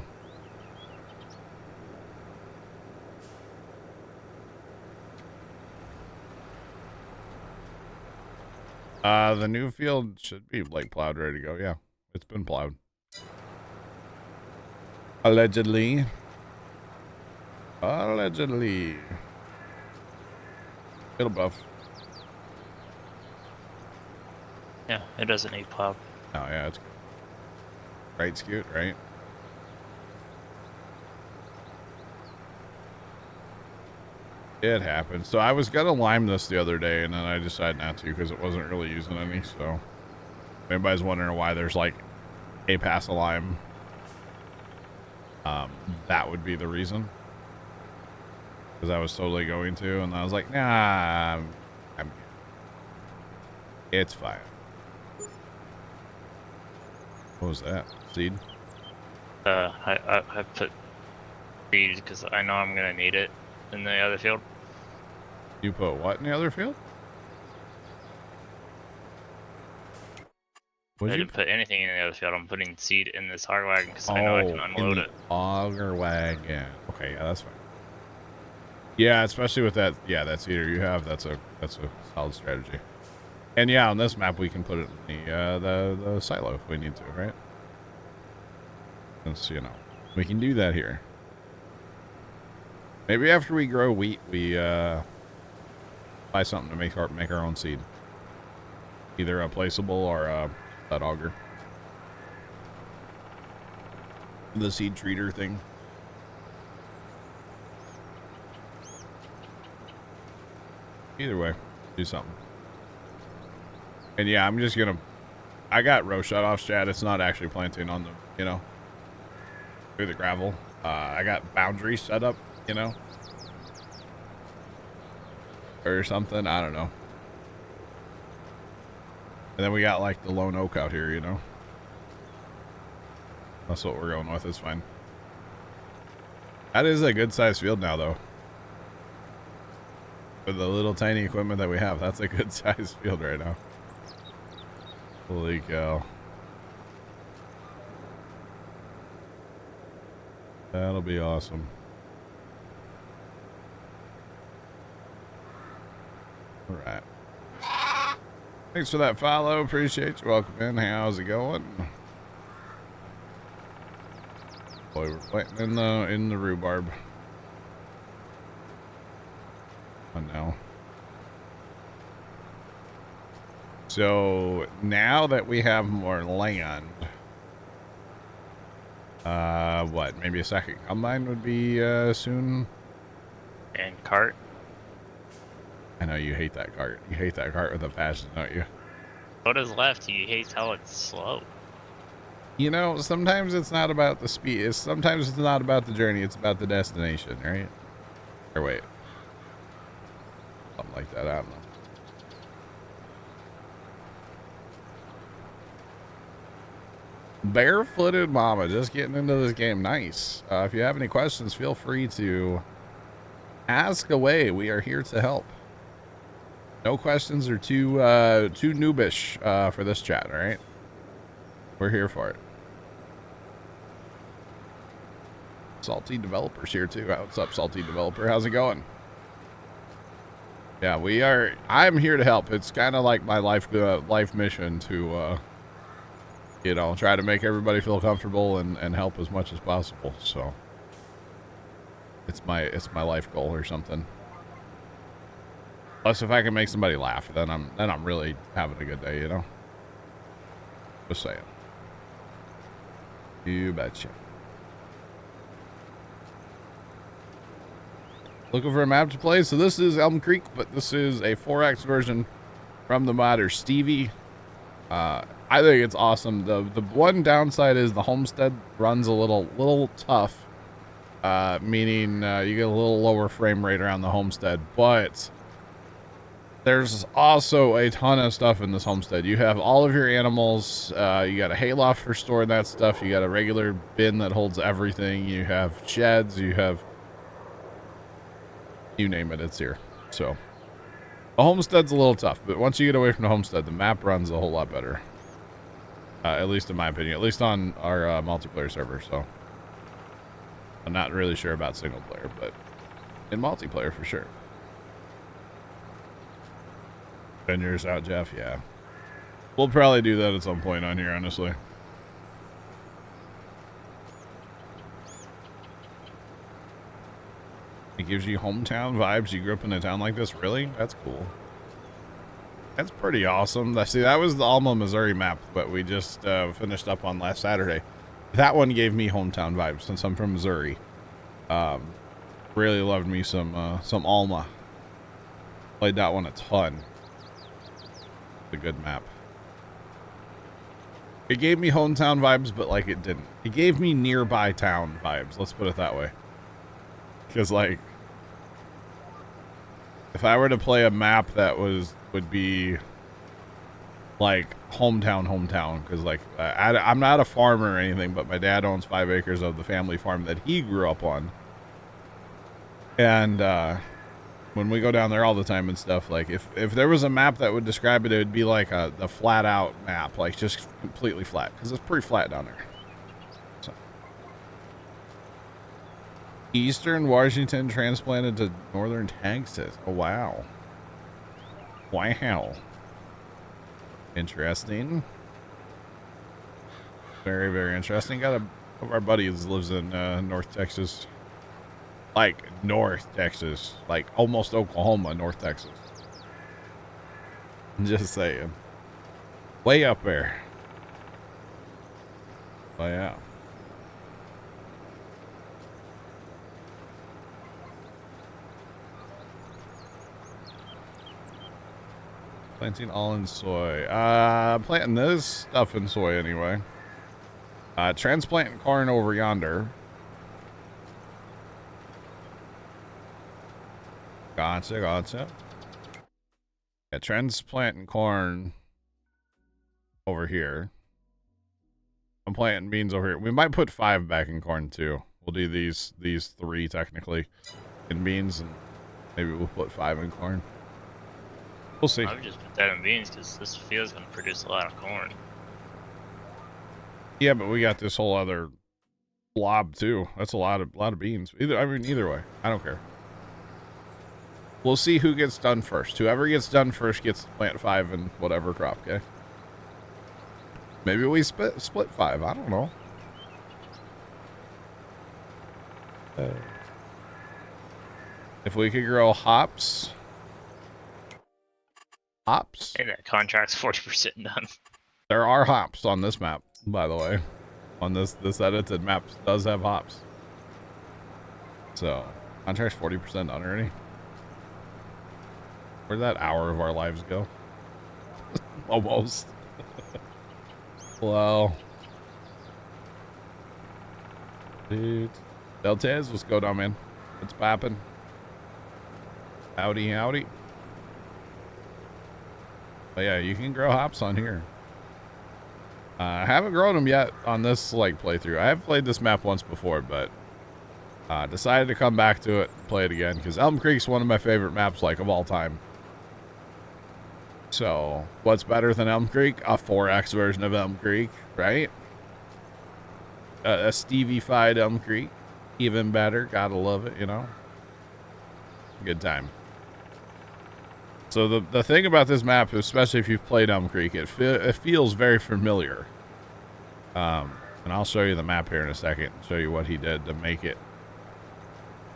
The new field should be like plowed, ready to go. Yeah, it's been plowed. Allegedly. Allegedly. It'll buff. Yeah, it doesn't need plowed. Oh yeah, it's good. Right, Scoot, right? It happened. So I was gonna lime this the other day, and then I decided not to because it wasn't really using any. So if anybody's wondering why there's like a pass of lime, that would be the reason. Because I was totally going to, and I was like, nah, it's fine. What was that? Seed? I put seed because I know I'm gonna need it in the other field. You put what in the other field? I didn't put anything in the other field. I'm putting seed in this hog wagon because I know I can unload it. Auger wagon. Okay, yeah, that's fine. Yeah, especially with that. Yeah, that seeder you have. That's a solid strategy. And yeah, on this map we can put it in the silo if we need to, right? Since we can do that here. Maybe after we grow wheat, we buy something to make our own seed. Either a placeable or that auger. The seed treater thing. Either way, do something. And yeah, I'm just gonna. I got row shutoffs, Chad. It's not actually planting on the, through the gravel. I got boundaries set up, or something. I don't know. And then we got like the lone oak out here, That's what we're going with. It's fine. That is a good sized field now, though. For the little tiny equipment that we have, that's a good sized field right now. Holy cow. That'll be awesome. All right. Thanks for that follow. Appreciate you. Welcome in. How's it going? Boy, we're planting in the rhubarb. Oh no. So now that we have more land, what? Maybe a second combine would be soon. And cart. I know you hate that cart. You hate that cart with a passion, don't you? What is left? You hate how it's slow. Sometimes it's not about the speed. Sometimes it's not about the journey. It's about the destination, right? Or wait. Something like that. I don't know. Barefooted Mama, just getting into this game. Nice. If you have any questions, feel free to ask away. We are here to help. No questions are too noobish for this chat, all right? We're here for it. Salty Developer's here too. What's up, Salty Developer? How's it going? Yeah, we are. I'm here to help. It's kind of like my life mission to, try to make everybody feel comfortable and help as much as possible. So, It's my life goal or something. Plus, if I can make somebody laugh, then I'm really having a good day, you know? Just saying. You betcha. Looking for a map to play? So this is Elm Creek, but this is a 4X version from the modder Stevie. I think it's awesome. The one downside is the homestead runs a little tough, meaning you get a little lower frame rate around the homestead, but there's also a ton of stuff in this homestead. You have all of your animals. You got a hayloft for storing that stuff. You got a regular bin that holds everything. You have sheds. You have, you name it, it's here. So the homestead's a little tough, but once you get away from the homestead, the map runs a whole lot better. At least in my opinion, at least on our multiplayer server. So I'm not really sure about single player, but in multiplayer for sure. 10 years out, Jeff. Yeah, we'll probably do that at some point on here, honestly. It gives you hometown vibes. You grew up in a town like this? Really? That's cool. That's pretty awesome. See, that was the Alma, Missouri map that we just finished up on last Saturday. That one gave me hometown vibes since I'm from Missouri. Really loved me some Alma. Played that one a ton. It's a good map. It gave me hometown vibes, but like it didn't. It gave me nearby town vibes. Let's put it that way. Because like, if I were to play a map that would be like hometown, because like I'm not a farmer or anything, but my dad owns 5 acres of the family farm that he grew up on, and when we go down there all the time and stuff, like if there was a map that would describe it, it would be like the flat out map, like just completely flat, because it's pretty flat down there. So. Eastern Washington transplanted to northern Texas. Oh, wow. Wow. Interesting. Very, very interesting. Got one of our buddies lives in North Texas. Like, North Texas. Like, almost Oklahoma, North Texas. I'm just saying. Way up there. Oh, yeah. Planting all in soy. Planting this stuff in soy anyway. Transplanting corn over yonder. Gotcha. Yeah, transplanting corn over here. I'm planting beans over here. We might put 5 back in corn too. We'll do these 3 technically in beans, and maybe we'll put 5 in corn. We'll see. I would just put that in beans because this field's going to produce a lot of corn. Yeah, but we got this whole other blob too. That's a lot of beans. Either way, I don't care. We'll see who gets done first. Whoever gets done first gets to plant 5 in whatever crop. Okay. Maybe we split 5. I don't know. If we could grow hops. Hey, that contract's 40% done. There are hops on this map, by the way. On this edited map does have hops. So, contract's 40% done already. Where'd that hour of our lives go? Almost. Well. Dude. Deltez, what's going on, man? What's poppin'? Howdy. But yeah, you can grow hops on here. I haven't grown them yet on this like playthrough. I have played this map once before, but decided to come back to it and play it again because Elm Creek's one of my favorite maps like of all time. So what's better than Elm Creek? A 4X version of Elm Creek, right? A Stevie-fied Elm Creek, even better. Gotta love it, you know. Good time. So the thing about this map, especially if you've played Elm Creek, it feels very familiar. And I'll show you the map here in a second. Show you what he did to make it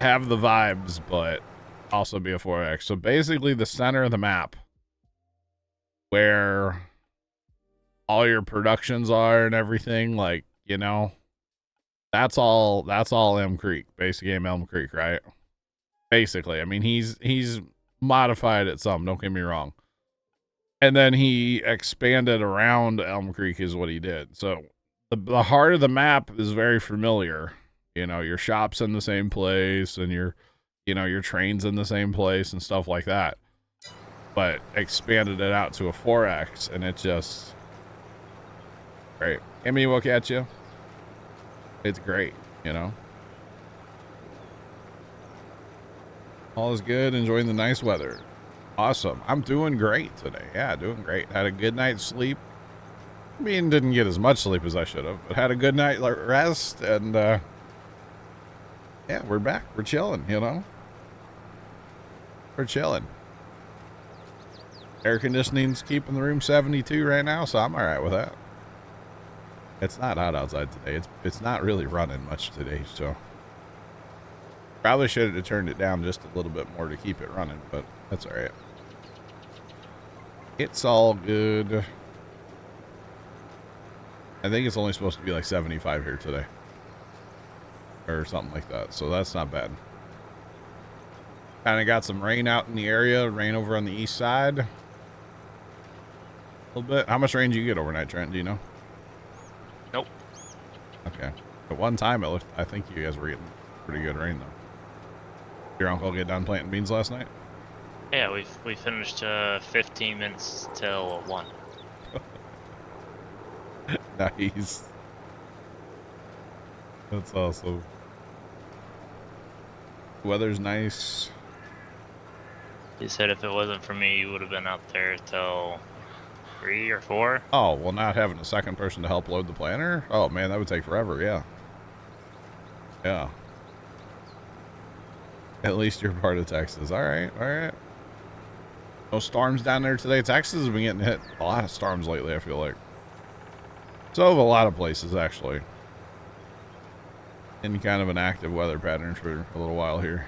have the vibes, but also be a 4X. So basically the center of the map where all your productions are and everything, like, you know, that's all Elm Creek, basic game Elm Creek, right? Basically. I mean, he's modified it some, don't get me wrong. And then he expanded around Elm Creek is what he did. So the heart of the map is very familiar. You know, your shop's in the same place and your train's in the same place and stuff like that. But expanded it out to a 4X and it just great. Emmy, look at you. It's great, you know. All is good, enjoying the nice weather. Awesome. I'm doing great today. Yeah, doing great. Had a good night's sleep. I mean, didn't get as much sleep as I should have, but had a good night rest, and yeah, we're back. We're chilling, you know. We're chilling. Air conditioning's keeping the room 72 right now, so I'm all right with that. It's not hot outside today. It's not really running much today, so probably should have turned it down just a little bit more to keep it running, but that's all right. It's all good. I think it's only supposed to be like 75 here today or something like that, so that's not bad. Kind of got some rain out in the area, rain over on the east side a little bit. How much rain did you get overnight, Trent? Do you know? Nope. Okay. At one time, I think you guys were getting pretty good rain, though. Your uncle get done planting beans last night? Yeah, we finished 15 minutes till 1. Nice. That's awesome. Weather's nice. He said if it wasn't for me, you would have been out there till 3 or 4. Oh, well, not having a second person to help load the planter? Oh, man, that would take forever, yeah. Yeah. At least you're part of Texas. All right, all right. No storms down there today. Texas has been getting hit a lot of storms lately, I feel like. So have a lot of places, actually. In kind of an active weather pattern for a little while here.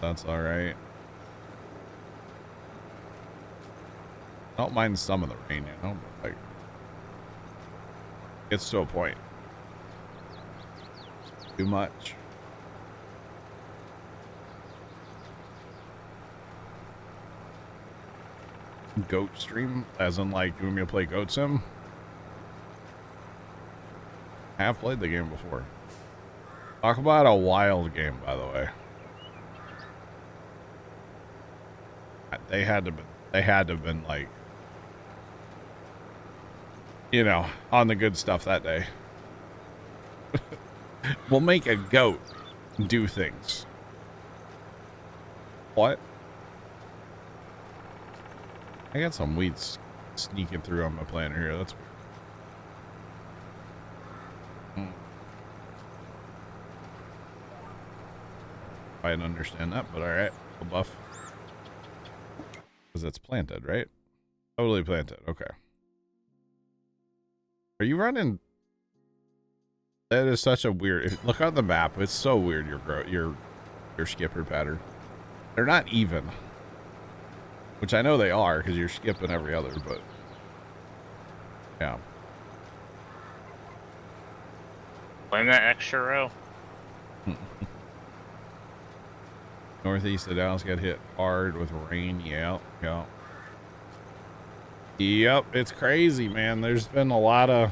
That's all right. I don't mind some of the rain, you know, but like, it's to a point. Too much. Goat stream, as in like, you want me to play Goat Sim? I have played the game before. Talk about a wild game, by the way. They had to have been like, you know, on the good stuff that day. We'll make a goat do things. What? I got some weeds sneaking through on my planter here. That's weird. I didn't understand that, but all right. A buff. Because it's planted, right? Totally planted. Okay. Are you running? That is such a weird. Look on the map. It's so weird. Your skipper pattern. They're not even. Which I know they are because you're skipping every other, but yeah. Blame that extra row. Northeast of Dallas got hit hard with rain. Yeah. Yep, it's crazy, man. There's been a lot of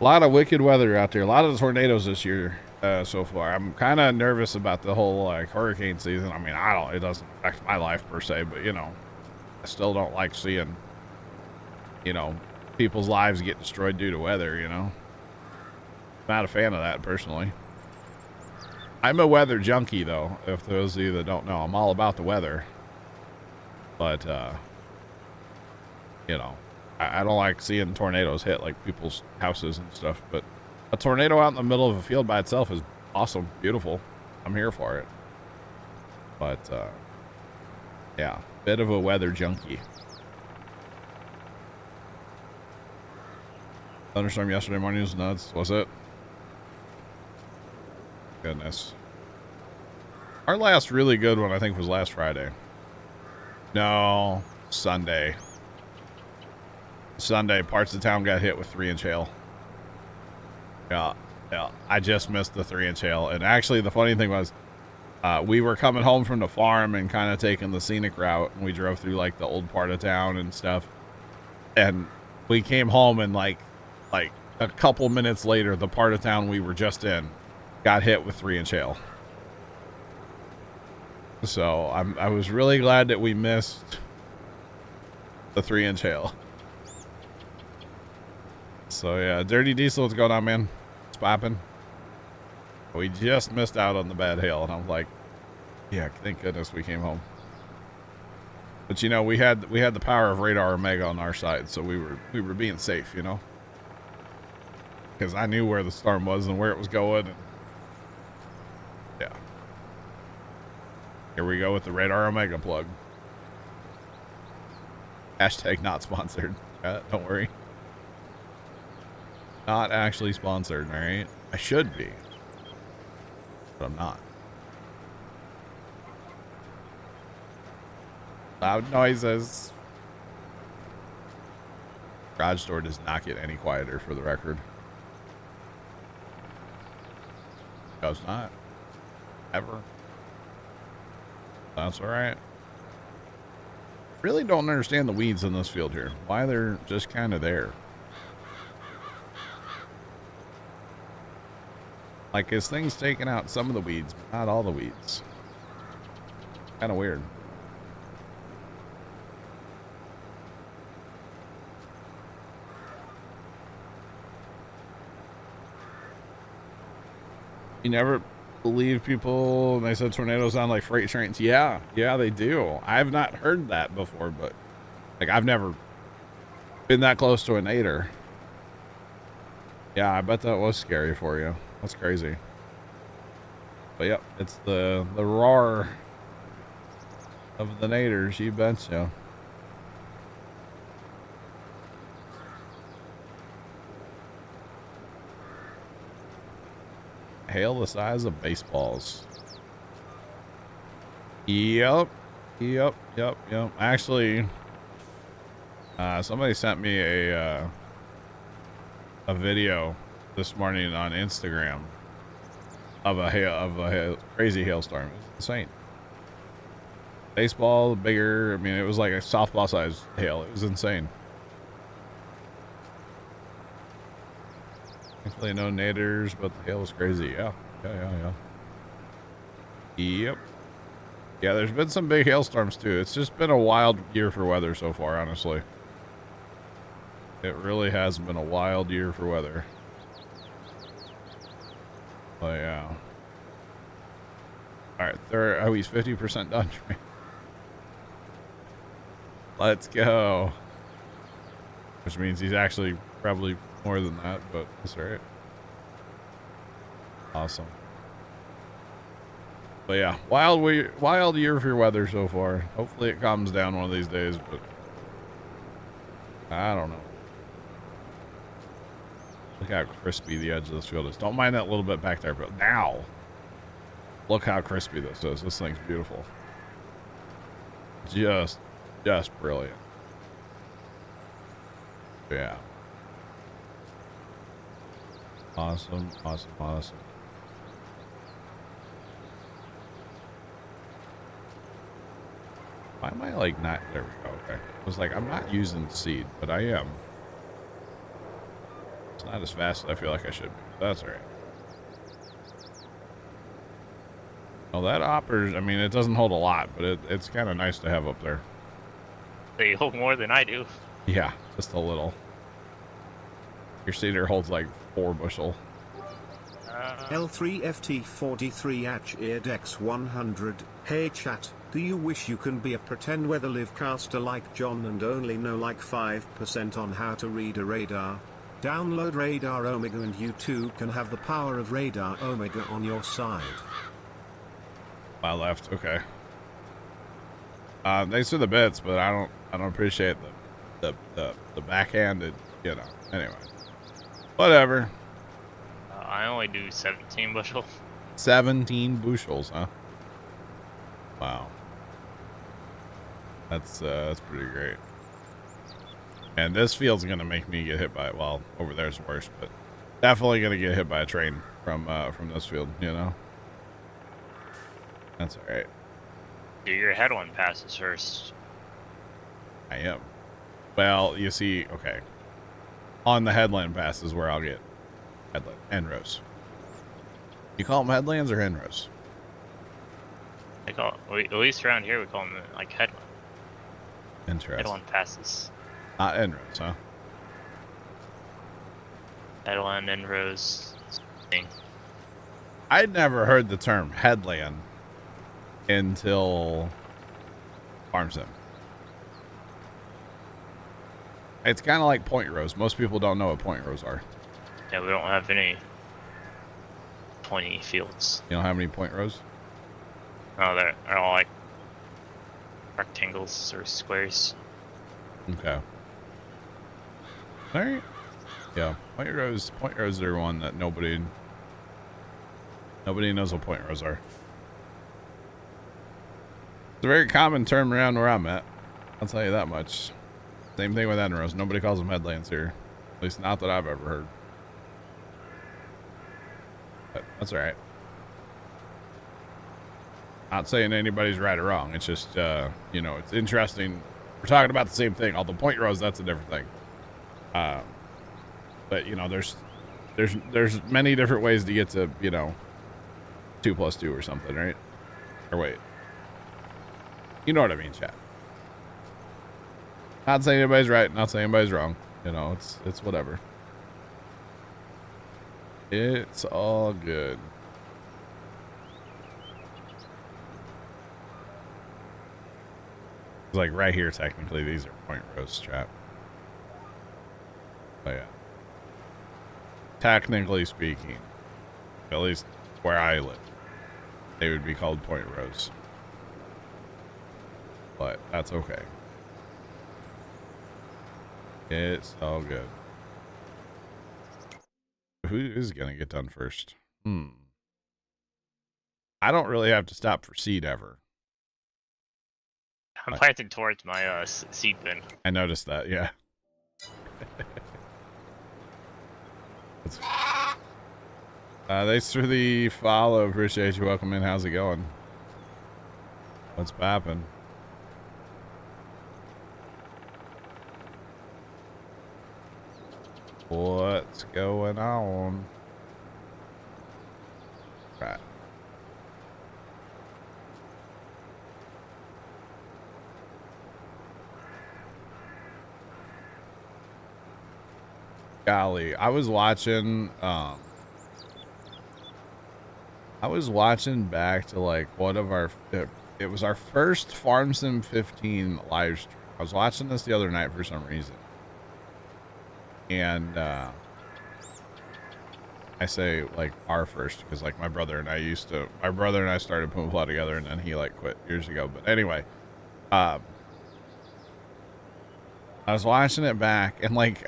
wicked weather out there. A lot of tornadoes this year so far. I'm kind of nervous about the whole like hurricane season. I mean, it doesn't affect my life per se, but you know, I still don't like seeing, you know, people's lives get destroyed due to weather, you know. Not a fan of that personally. I'm a weather junkie though, if those of you that don't know. I'm all about the weather. But you know, I don't like seeing tornadoes hit like people's houses and stuff, but a tornado out in the middle of a field by itself is awesome, beautiful. I'm here for it. But yeah, bit of a weather junkie. Thunderstorm yesterday morning was nuts, was it? Goodness. Our last really good one, I think, was last Friday. No, Sunday. Sunday, parts of town got hit with 3-inch hail. Yeah. I just missed the 3-inch hail. And actually, the funny thing was, we were coming home from the farm and kind of taking the scenic route. And we drove through, like, the old part of town and stuff. And we came home and, like a couple minutes later, the part of town we were just in got hit with 3-inch hail. So I was really glad that we missed the 3-inch hail. So yeah, Dirty Diesel, what's going on, man? It's popping. We just missed out on the bad hail, and I'm like, yeah, thank goodness we came home. But you know, we had the power of Radar Omega on our side, so we were being safe, you know, because I knew where the storm was and where it was going. And yeah. Here we go with the Radar Omega plug. Hashtag not sponsored. Don't worry. Not actually sponsored, alright? I should be. But I'm not. Loud noises. Garage door does not get any quieter, for the record. Does not. Ever. That's alright. Really don't understand the weeds in this field here. Why they're just kind of there. Like, his thing's taking out some of the weeds, but not all the weeds. Kind of weird. You never believe people when they said tornadoes sound like freight trains. Yeah, they do. I've not heard that before, but like, I've never been that close to a nadir. Yeah, I bet that was scary for you. That's crazy. But yep, it's the roar of the naders, you betcha. Hail the size of baseballs. Yep. Actually, somebody sent me a video this morning on Instagram of a crazy hailstorm. It was insane. Baseball, bigger. I mean, it was like a softball size hail. It was insane. Thankfully, no naders, but the hail was crazy. Yeah. Yep. Yeah, there's been some big hailstorms too. It's just been a wild year for weather so far, honestly. It really has been a wild year for weather. But yeah. Alright, oh, he's 50% done. Let's go. Which means he's actually probably more than that, but that's alright. Awesome. But yeah, wild year for weather so far. Hopefully it calms down one of these days, but I don't know. Look how crispy the edge of this field is. Don't mind that little bit back there, but now look how crispy this is. This thing's beautiful. Just brilliant. Yeah. Awesome. Why am I like not? There we go. Okay. I was like, I'm not using seed, but I am. It's not as fast as I feel like I should be. That's all right. Well, that hoppers, I mean, it doesn't hold a lot, but it's kind of nice to have up there. They hold more than I do. Yeah, just a little. Your seeder holds like 4 bushel. L3FT43H100. Hey chat, do you wish you can be a pretend weather live caster like John and only know like 5% on how to read a radar? Download Radar Omega and you too can have the power of Radar Omega on your side. My left, okay. Thanks for the bits, but I don't appreciate the backhanded, you know. Anyway, whatever. I only do 17 bushel. 17 bushels, huh? Wow. That's pretty great. And this field's gonna make me get hit by, well, over there's worse, but definitely gonna get hit by a train from this field, you know? That's alright. Do your headland passes first. I am. Well, you see, okay. On the headland pass is where I'll get headland and rows. You call them headlands or hen rows? I call at least around here we call them like headland. Interesting. Headland passes. Not end rows, huh? Headland and rows thing. I'd never heard the term headland until Farm Sim. It's kind of like point rows. Most people don't know what point rows are. Yeah, we don't have any pointy fields. You don't have any point rows? No, they're all like rectangles or squares. Okay. All right. Yeah, point rows are one that nobody knows what point rows are. It's a very common term around where I'm at. I'll tell you that much. Same thing with end rows. Nobody calls them headlands here. At least not that I've ever heard. But that's all right. Not saying anybody's right or wrong. It's just, you know, it's interesting. We're talking about the same thing. Although point rows, that's a different thing. But you know, there's many different ways to get to, you know, 2 + 2 or something, right? Or wait, you know what I mean, chat. Not saying anybody's right, not saying anybody's wrong. You know, it's whatever. It's all good. It's like right here, technically, these are point rows, chat. But yeah. Technically speaking, at least where I live, they would be called point rows. But that's okay. It's all good. Who is going to get done first? I don't really have to stop for seed ever. I'm planting towards my seed bin. I noticed that, yeah. Thanks for the follow. Appreciate you. Welcome in. How's it going? What's poppin'? What's going on? Right. Golly, I was watching back to like one of our, it was our first Farm Sim 15 live stream. I was watching this the other night for some reason. And I say like our first because like my brother and I started Puma Plow together, and then he like quit years ago. But anyway, I was watching it back, and like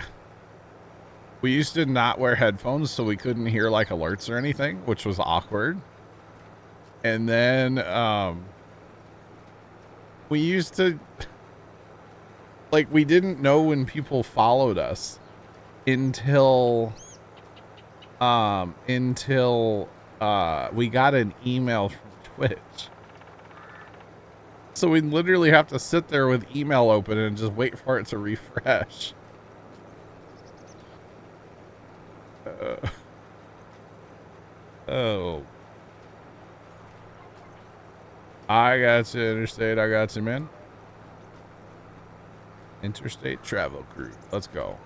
we used to not wear headphones, so we couldn't hear like alerts or anything, which was awkward. And then we used to like, we didn't know when people followed us until we got an email from Twitch. So we literally have to sit there with email open and just wait for it to refresh. Oh. I got you, Interstate. I got you, man. Interstate Travel Crew. Let's go.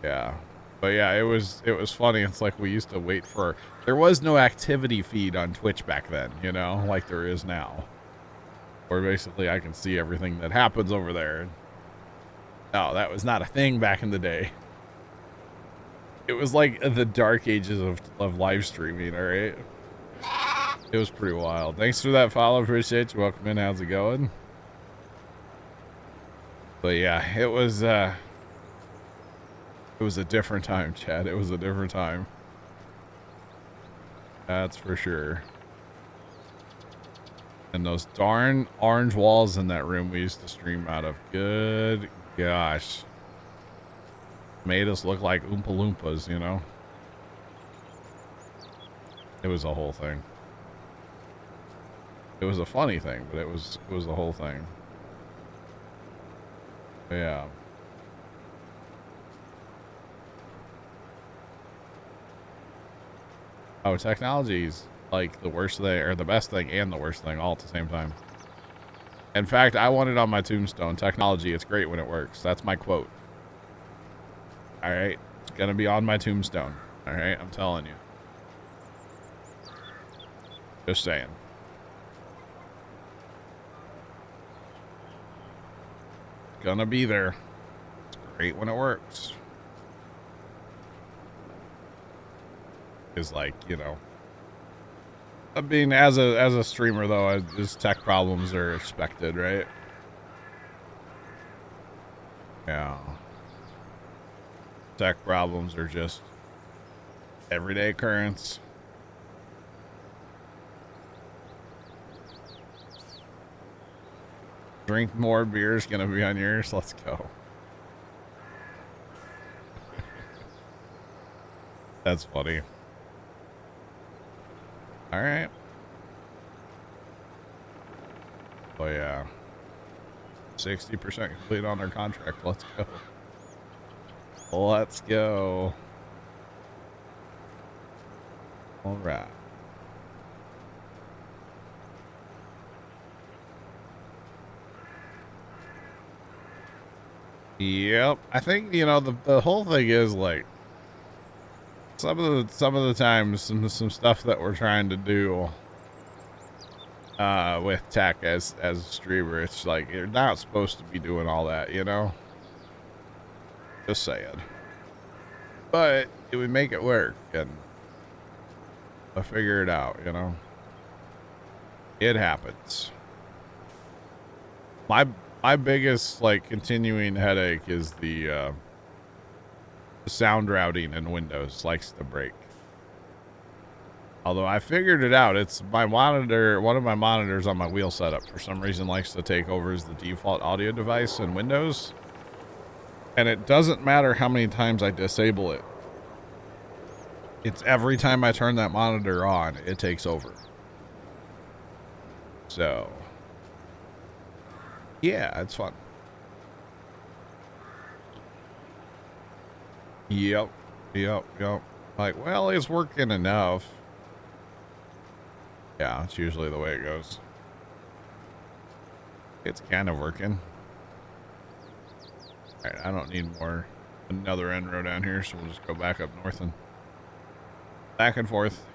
Yeah. But yeah, it was funny. It's like we used to wait for, there was no activity feed on Twitch back then, you know, like there is now. Where basically I can see everything that happens over there. No, that was not a thing back in the day. It was like the dark ages of live streaming, all right? It was pretty wild. Thanks for that follow. Appreciate you. Welcome in. How's it going? But yeah, it was a different time, Chad. It was a different time. That's for sure. And those darn orange walls in that room we used to stream out of. Good gosh. Made us look like Oompa Loompas, you know? It was a whole thing. It was a funny thing, but it was the whole thing. Yeah. Oh, technology's like the worst thing, or the best thing and the worst thing all at the same time. In fact, I want it on my tombstone. Technology, it's great when it works. That's my quote. All right. It's going to be on my tombstone. All right. I'm telling you. Just saying. It's going to be there. It's great when it works. Is like, you know, I mean, as a streamer though, just tech problems are expected, right? Yeah. Tech problems are just everyday occurrence. Drink more beer is gonna be on yours. Let's go. That's funny. All right. Oh yeah. 60% complete on their contract. Let's go. Let's go. All right. Yep. I think, you know, the whole thing is like some of the times some stuff that we're trying to do with tech as a streamer, it's like you're not supposed to be doing all that, you know? Just saying. But it would make it work, and I figure it out, you know? It happens. My biggest like continuing headache is the sound routing in Windows likes to break. Although I figured it out, it's my monitor, one of my monitors on my wheel setup for some reason likes to take over as the default audio device in Windows. And it doesn't matter how many times I disable it. It's every time I turn that monitor on, it takes over. So, yeah, it's fun. Yep. Like, well, it's working enough. Yeah, it's usually the way it goes. It's kind of working. Alright, I don't need another end row down here, so we'll just go back up north and back and forth.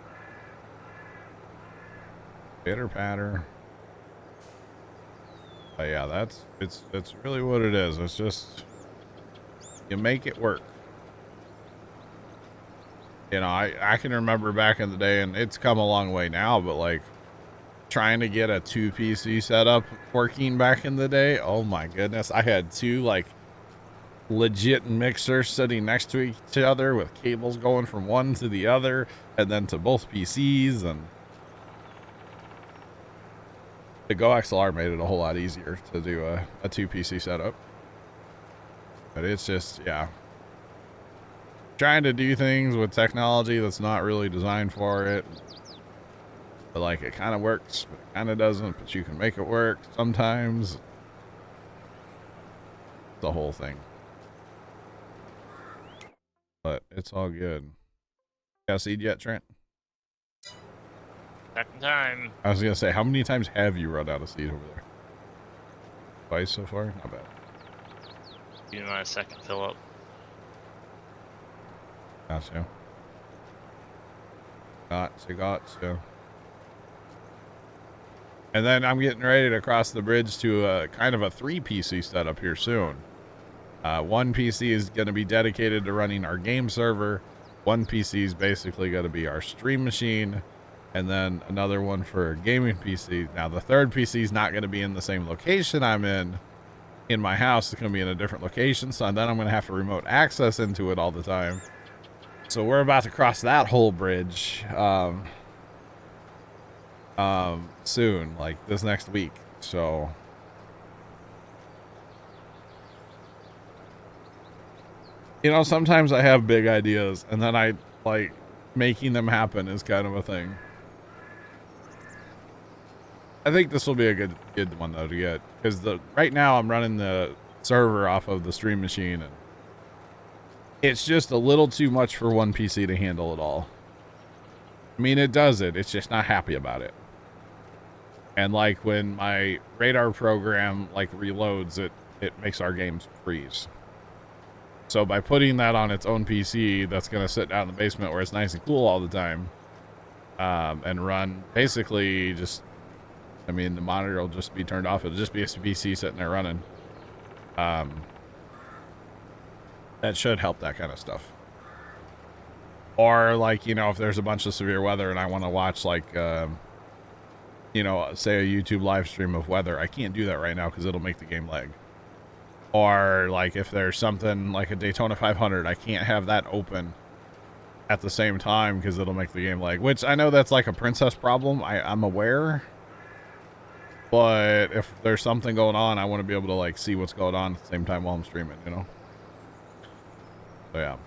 Pitter patter. But yeah, it's really what it is. It's just, you make it work. You know, I can remember back in the day, and it's come a long way now, but like trying to get a 2 PC setup working back in the day. Oh my goodness. I had 2 like legit mixers sitting next to each other with cables going from one to the other and then to both PCs, and the Go XLR made it a whole lot easier to do a 2 PC setup. But it's just, yeah. Trying to do things with technology that's not really designed for it. But like it kind of works, but it kind of doesn't, but you can make it work sometimes. The whole thing. But it's all good. Got a seed yet, Trent? Second time. I was gonna say, how many times have you run out of seed over there? Twice so far? Not bad. You my second fill up. Gotcha. Gotcha. And then I'm getting ready to cross the bridge to a kind of a 3 PC setup here soon. One PC is going to be dedicated to running our game server. One PC is basically going to be our stream machine. And then another one for a gaming PC. Now, the third PC is not going to be in the same location I'm in my house. It's going to be in a different location. So then I'm going to have to remote access into it all the time. So we're about to cross that whole bridge. soon, like this next week. So you know, sometimes I have big ideas and then I like making them happen is kind of a thing. I think this will be a good one though to get, because right now I'm running the server off of the stream machine and it's just a little too much for one PC to handle it all. I mean, it does it. It's just not happy about it. And like when my radar program like reloads, it makes our games freeze. So by putting that on its own PC, that's going to sit down in the basement where it's nice and cool all the time, and run basically just, I mean, the monitor will just be turned off. It'll just be a PC sitting there running. That should help that kind of stuff. Or like, you know, if there's a bunch of severe weather and I want to watch like, you know, say a YouTube live stream of weather, I can't do that right now because it'll make the game lag. Or like if there's something like a Daytona 500, I can't have that open at the same time because it'll make the game lag, which I know that's like a princess problem. I'm aware, but if there's something going on, I want to be able to like see what's going on at the same time while I'm streaming, you know? So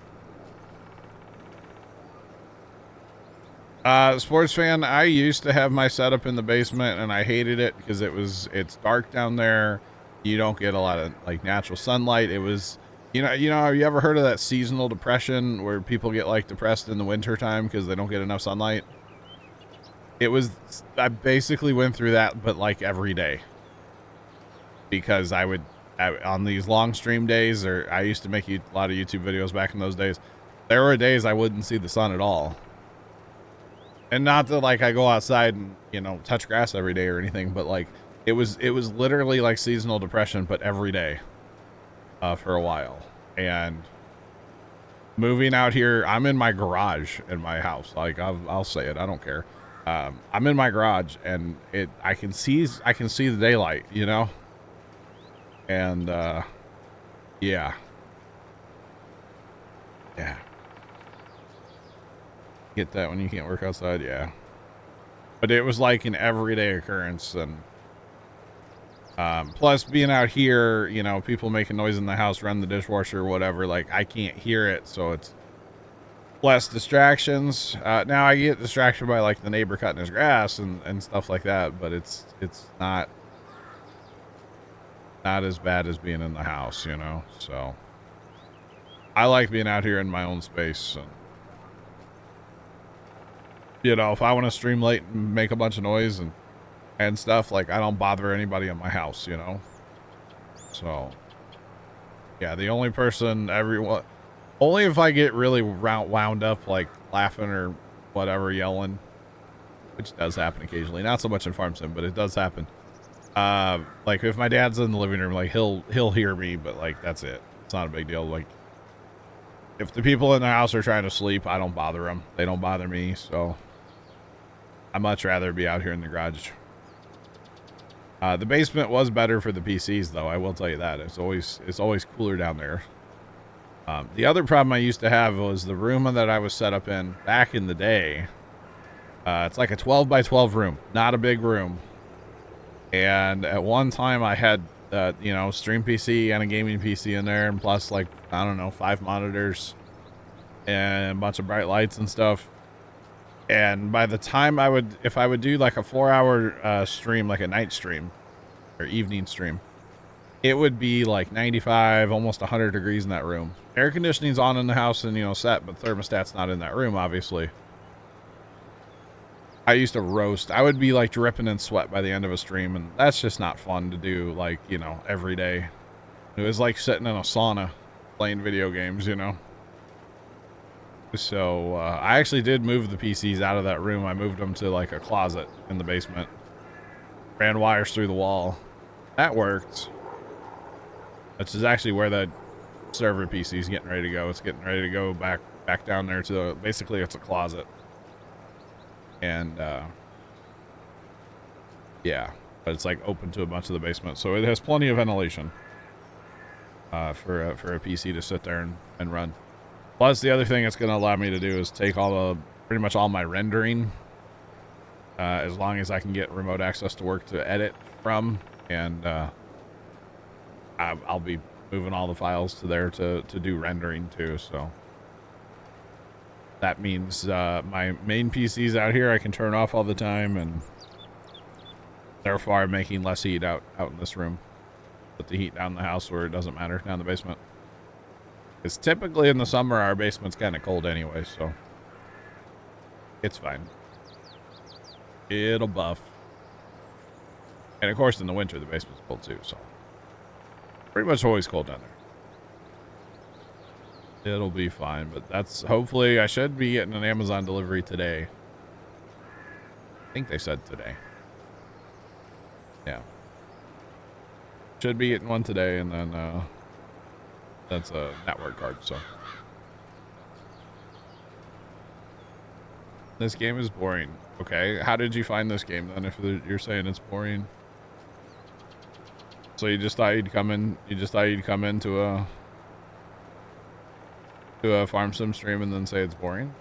yeah. Sports fan, I used to have my setup in the basement and I hated it because it's dark down there. You don't get a lot of like natural sunlight. It was, you know, have you ever heard of that seasonal depression where people get like depressed in the winter time because they don't get enough sunlight? I basically went through that, but like every day, because on these long stream days, or I used to make a lot of YouTube videos back in those days. There were days I wouldn't see the sun at all. And not that like I go outside and, you know, touch grass every day or anything, but like it was literally like seasonal depression, but every day, for a while. And moving out here, I'm in my garage in my house. Like I'll say it. I don't care. I'm in my garage and I can see the daylight, you know? And, yeah. Get that when you can't work outside. Yeah. But it was like an everyday occurrence. And, plus being out here, you know, people making noise in the house, run the dishwasher or whatever, like I can't hear it. So it's less distractions. Now I get distracted by like the neighbor cutting his grass and stuff like that, but it's not as bad as being in the house, you know? So I like being out here in my own space. And, you know, if I want to stream late and make a bunch of noise and stuff, like I don't bother anybody in my house, you know? So yeah, the only person only if I get really wound up, like laughing or whatever, yelling, which does happen occasionally. Not so much in Farm Sim, but it does happen. Like if my dad's in the living room, like he'll hear me, but like that's it. It's not a big deal. Like if the people in the house are trying to sleep, I don't bother them. They don't bother me. So I'd much rather be out here in the garage. The basement was better for the PCs though. I will tell you that. It's always cooler down there. The other problem I used to have was the room that I was set up in back in the day. It's like a 12 by 12 room, not a big room. And at one time I had, you know, stream PC and a gaming PC in there, and plus like, I don't know, 5 monitors and a bunch of bright lights and stuff. And by the time if I would do like a 4-hour stream, like a night stream or evening stream, it would be like 95, almost 100 degrees in that room. Air conditioning's on in the house and, you know, set, but thermostat's not in that room, obviously. I used to roast. I would be like dripping in sweat by the end of a stream, and that's just not fun to do, like, you know, every day. It was like sitting in a sauna playing video games, you know. So I actually did move the PCs out of that room. I moved them to like a closet in the basement. Ran wires through the wall. That worked. Which is actually where that server PC is getting ready to go. It's getting ready to go back down there to basically it's a closet. And yeah, but it's like open to a bunch of the basement, so it has plenty of ventilation for a PC to sit there and run. Plus, the other thing it's going to allow me to do is take pretty much all my rendering as long as I can get remote access to work to edit from, and I'll be moving all the files to there to do rendering too. So that means my main PCs out here I can turn off all the time, and therefore I'm making less heat out in this room. Put the heat down in the house where it doesn't matter, down in the basement. Because typically in the summer our basement's kind of cold anyway, so it's fine. It'll buff. And of course in the winter the basement's cold too, so pretty much always cold down there. It'll be fine, but that's hopefully I should be getting an Amazon delivery today. I think they said today. Yeah. Should be getting one today, and then that's a network card, so. This game is boring. Okay, how did you find this game then if you're saying it's boring? So you just thought you'd come into a farm sim stream and then say it's boring?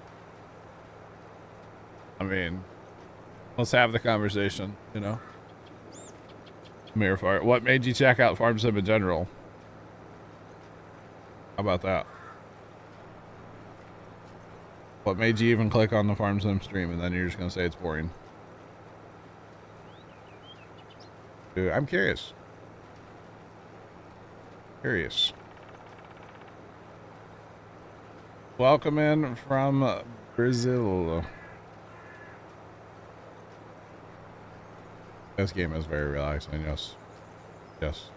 I mean, let's have the conversation, you know? Mirror fart. What made you check out farm sim in general? How about that? What made you even click on the farm sim stream and then you're just gonna say it's boring? Dude, I'm curious. Welcome in from Brazil. This game is very relaxing, yes. Yes.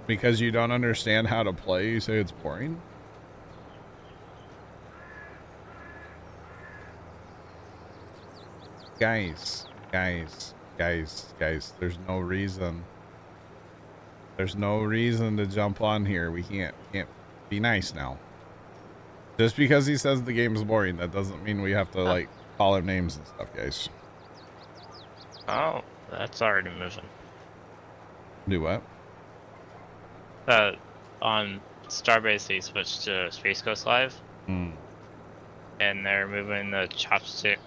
Because you don't understand how to play, you say it's boring? Guys, there's no reason. There's no reason to jump on here. We can't be nice now. Just because he says the game is boring, that doesn't mean we have to, like, call him names and stuff, guys. Oh, that's already moving. Do what? On Starbase, they switched to Space Coast Live. Mm. And they're moving the chopstick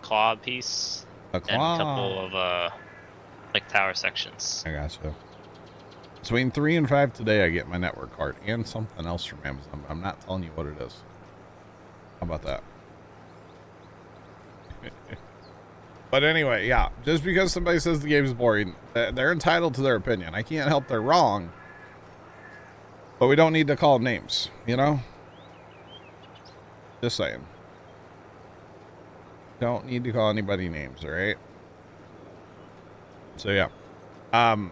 claw piece. A claw. And a couple of, like, tower sections. I gotcha. Between 3 and 5 today, I get my network card and something else from Amazon, but I'm not telling you what it is. How about that? But anyway, yeah, just because somebody says the game is boring, they're entitled to their opinion. I can't help they're wrong, but we don't need to call names, you know? Just saying. Don't need to call anybody names, all right? So, yeah.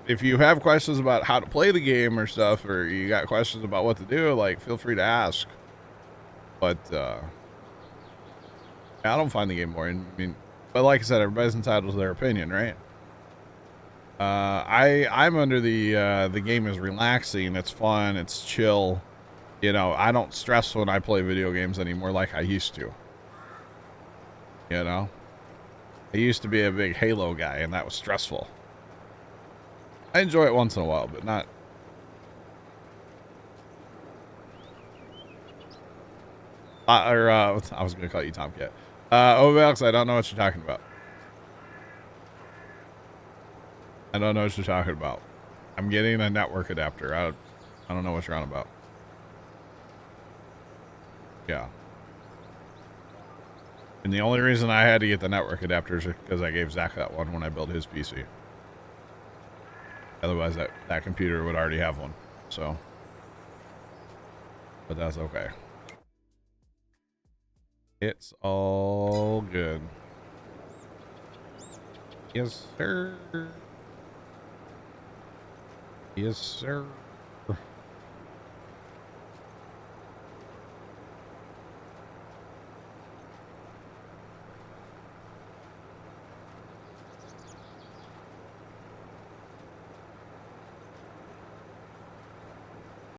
If you have questions about how to play the game or stuff, or you got questions about what to do, like, feel free to ask. But, I don't find the game boring. I mean, but like I said, everybody's entitled to their opinion, right? I'm under the game is relaxing, it's fun, it's chill. You know, I don't stress when I play video games anymore like I used to. You know? I used to be a big Halo guy, and that was stressful. I enjoy it once in a while, but not. I was going to call you Tomcat. Alex, I don't know what you're talking about. I don't know what you're talking about. I'm getting a network adapter. I don't know what you're on about. Yeah. And the only reason I had to get the network adapter is because I gave Zach that one when I built his PC. Otherwise, that computer would already have one. So, but that's okay. It's all good. Yes, sir. Yes, sir.